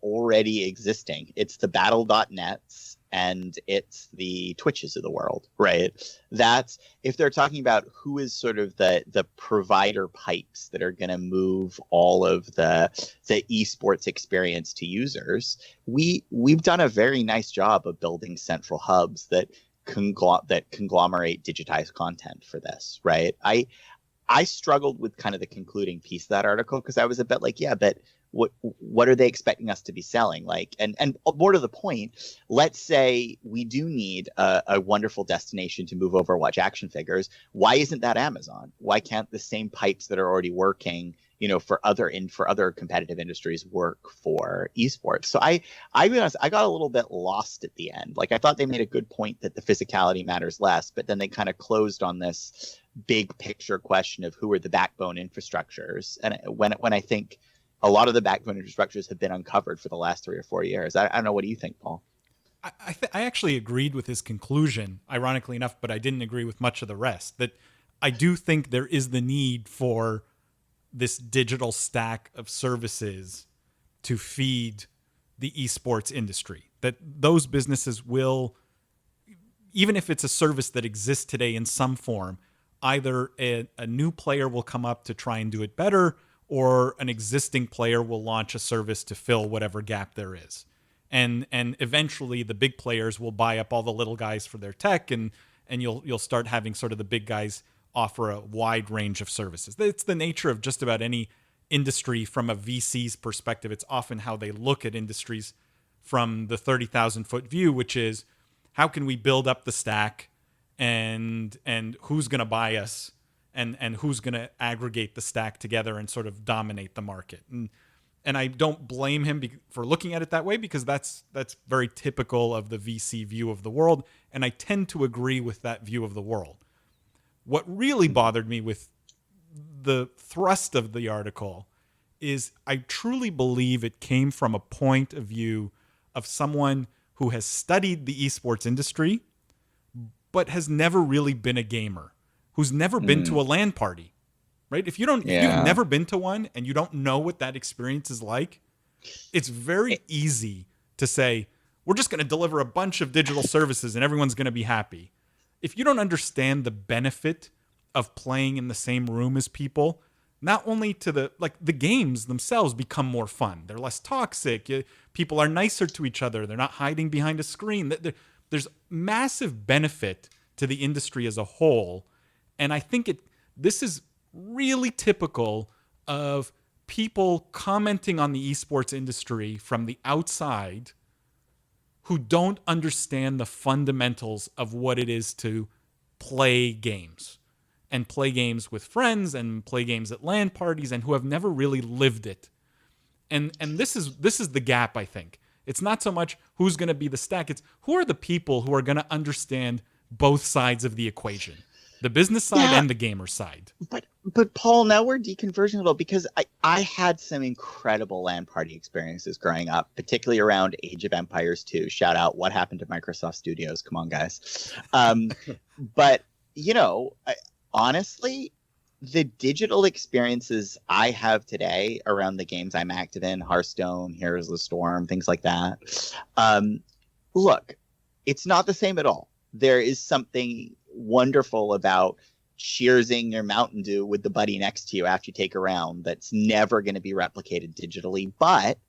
already existing. It's the battle.nets and it's the Twitches of the world, right? That's, if they're talking about who is sort of the provider pipes that are going to move all of the esports experience to users, we've done a very nice job of building central hubs that conglomerate digitized content for this, right? I struggled with kind of the concluding piece of that article, because I was a bit like, yeah, but what are they expecting us to be selling? Like, and more to the point, let's say we do need a wonderful destination to move Overwatch action figures. Why isn't that Amazon? Why can't the same pipes that are already working, for other competitive industries work for esports? So I be honest, I got a little bit lost at the end. Like, I thought they made a good point that the physicality matters less, but then they kind of closed on this big picture question of who are the backbone infrastructures. And when I think a lot of the backbone infrastructures have been uncovered for the last 3 or 4 years. I don't know. What do you think, Paul? I actually agreed with his conclusion, ironically enough, but I didn't agree with much of the rest. That I do think there is the need for this digital stack of services to feed the esports industry. That those businesses will, even if it's a service that exists today in some form, either a new player will come up to try and do it better, or an existing player will launch a service to fill whatever gap there is. And eventually the big players will buy up all the little guys for their tech, and you'll start having sort of the big guys offer a wide range of services. It's the nature of just about any industry from a VC's perspective. It's often how they look at industries from the 30,000 foot view, which is how can we build up the stack, and who's going to buy us, and who's going to aggregate the stack together and sort of dominate the market. And I don't blame him for looking at it that way, because that's very typical of the VC view of the world, and I tend to agree with that view of the world. What really bothered me with the thrust of the article is I truly believe it came from a point of view of someone who has studied the esports industry but has never really been a gamer, who's never been to a LAN party. Right? If you've never been to one and you don't know what that experience is like, it's very easy to say, we're just going to deliver a bunch of digital services and everyone's going to be happy. If you don't understand the benefit of playing in the same room as people, not only to the games themselves become more fun. They're less toxic. People are nicer to each other. They're not hiding behind a screen. There's massive benefit to the industry as a whole. And I think this is really typical of people commenting on the esports industry from the outside who don't understand the fundamentals of what it is to play games, and play games with friends, and play games at LAN parties, and who have never really lived it. And this is the gap, I think. It's not so much who's going to be the stack. It's who are the people who are going to understand both sides of the equation. The business side and the gamer side. But Paul, now we're deconverging a little, because I had some incredible LAN party experiences growing up, particularly around Age of Empires 2. Shout out, what happened to Microsoft Studios? Come on, guys. But, honestly, the digital experiences I have today around the games I'm active in, Hearthstone, Heroes of the Storm, things like that, look, it's not the same at all. There is something wonderful about cheersing your Mountain Dew with the buddy next to you after you take a round that's never going to be replicated digitally. But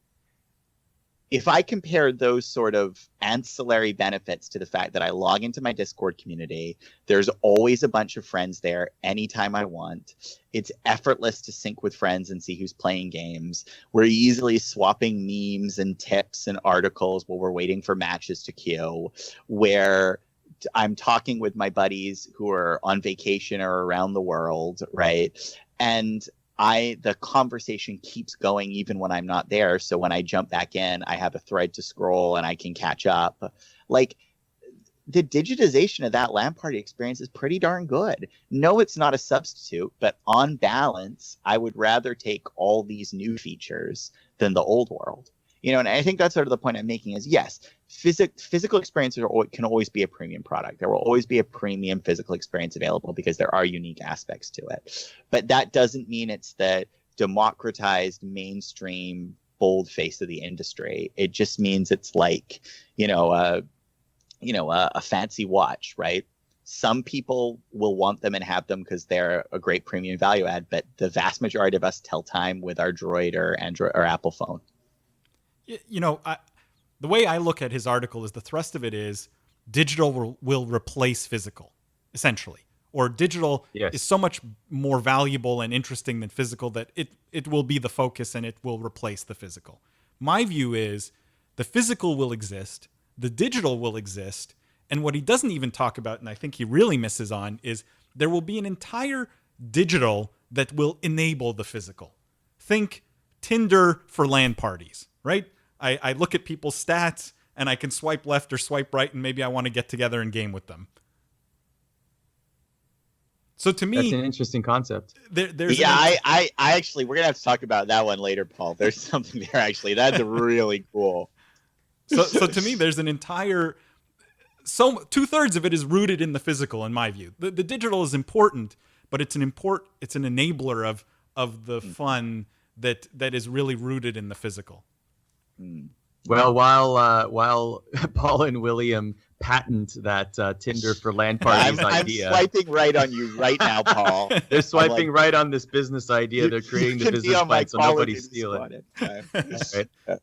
if I compare those sort of ancillary benefits to the fact that I log into my Discord community, there's always a bunch of friends there anytime I want. It's effortless to sync with friends and see who's playing games. We're easily swapping memes and tips and articles while we're waiting for matches to queue, where I'm talking with my buddies who are on vacation or around the world, right? And the conversation keeps going even when I'm not there. So when I jump back in, I have a thread to scroll and I can catch up. Like, the digitization of that LAN party experience is pretty darn good. No, it's not a substitute, but on balance, I would rather take all these new features than the old world. And I think that's sort of the point I'm making is, yes, physical experiences can always be a premium product. There will always be a premium physical experience available because there are unique aspects to it. But that doesn't mean it's the democratized, mainstream, bold face of the industry. It just means it's like, a fancy watch, right? Some people will want them and have them because they're a great premium value add, but the vast majority of us tell time with our Droid or Android or Apple phone. The way I look at his article is the thrust of it is digital will replace physical, essentially. Or digital is so much more valuable and interesting than physical that it will be the focus and it will replace the physical. My view is the physical will exist, the digital will exist, and what he doesn't even talk about, and I think he really misses on, is there will be an entire digital that will enable the physical. Think Tinder for LAN parties, right? I look at people's stats and I can swipe left or swipe right, and maybe I want to get together and game with them. So to me, that's an interesting concept. I actually, we're gonna have to talk about that one later, Paul. There's something there actually. That's really cool. So to me, there's an entire 2/3 of it is rooted in the physical, in my view. The digital is important, but it's an enabler of the fun that is really rooted in the physical. Well, while Paul and William patent that Tinder for LAN parties idea. I'm swiping right on you right now, Paul. They're swiping right on this business idea. They're creating the business plan so nobody steal it. Right.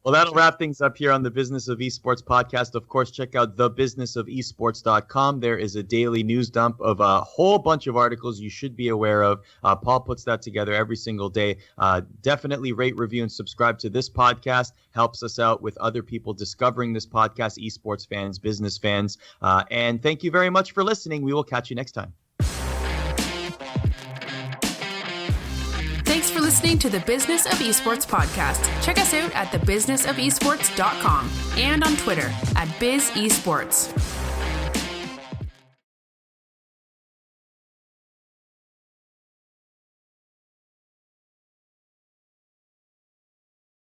Well, that'll wrap things up here on the Business of Esports podcast. Of course, check out thebusinessofesports.com. There is a daily news dump of a whole bunch of articles you should be aware of. Paul puts that together every single day. Definitely rate, review, and subscribe to this podcast. Helps us out with other people discovering this podcast, esports fans, business fans. And thank you very much for listening. We will catch you next time. Thanks for listening to the Business of Esports podcast. Check us out at thebusinessofesports.com and on Twitter at BizEsports.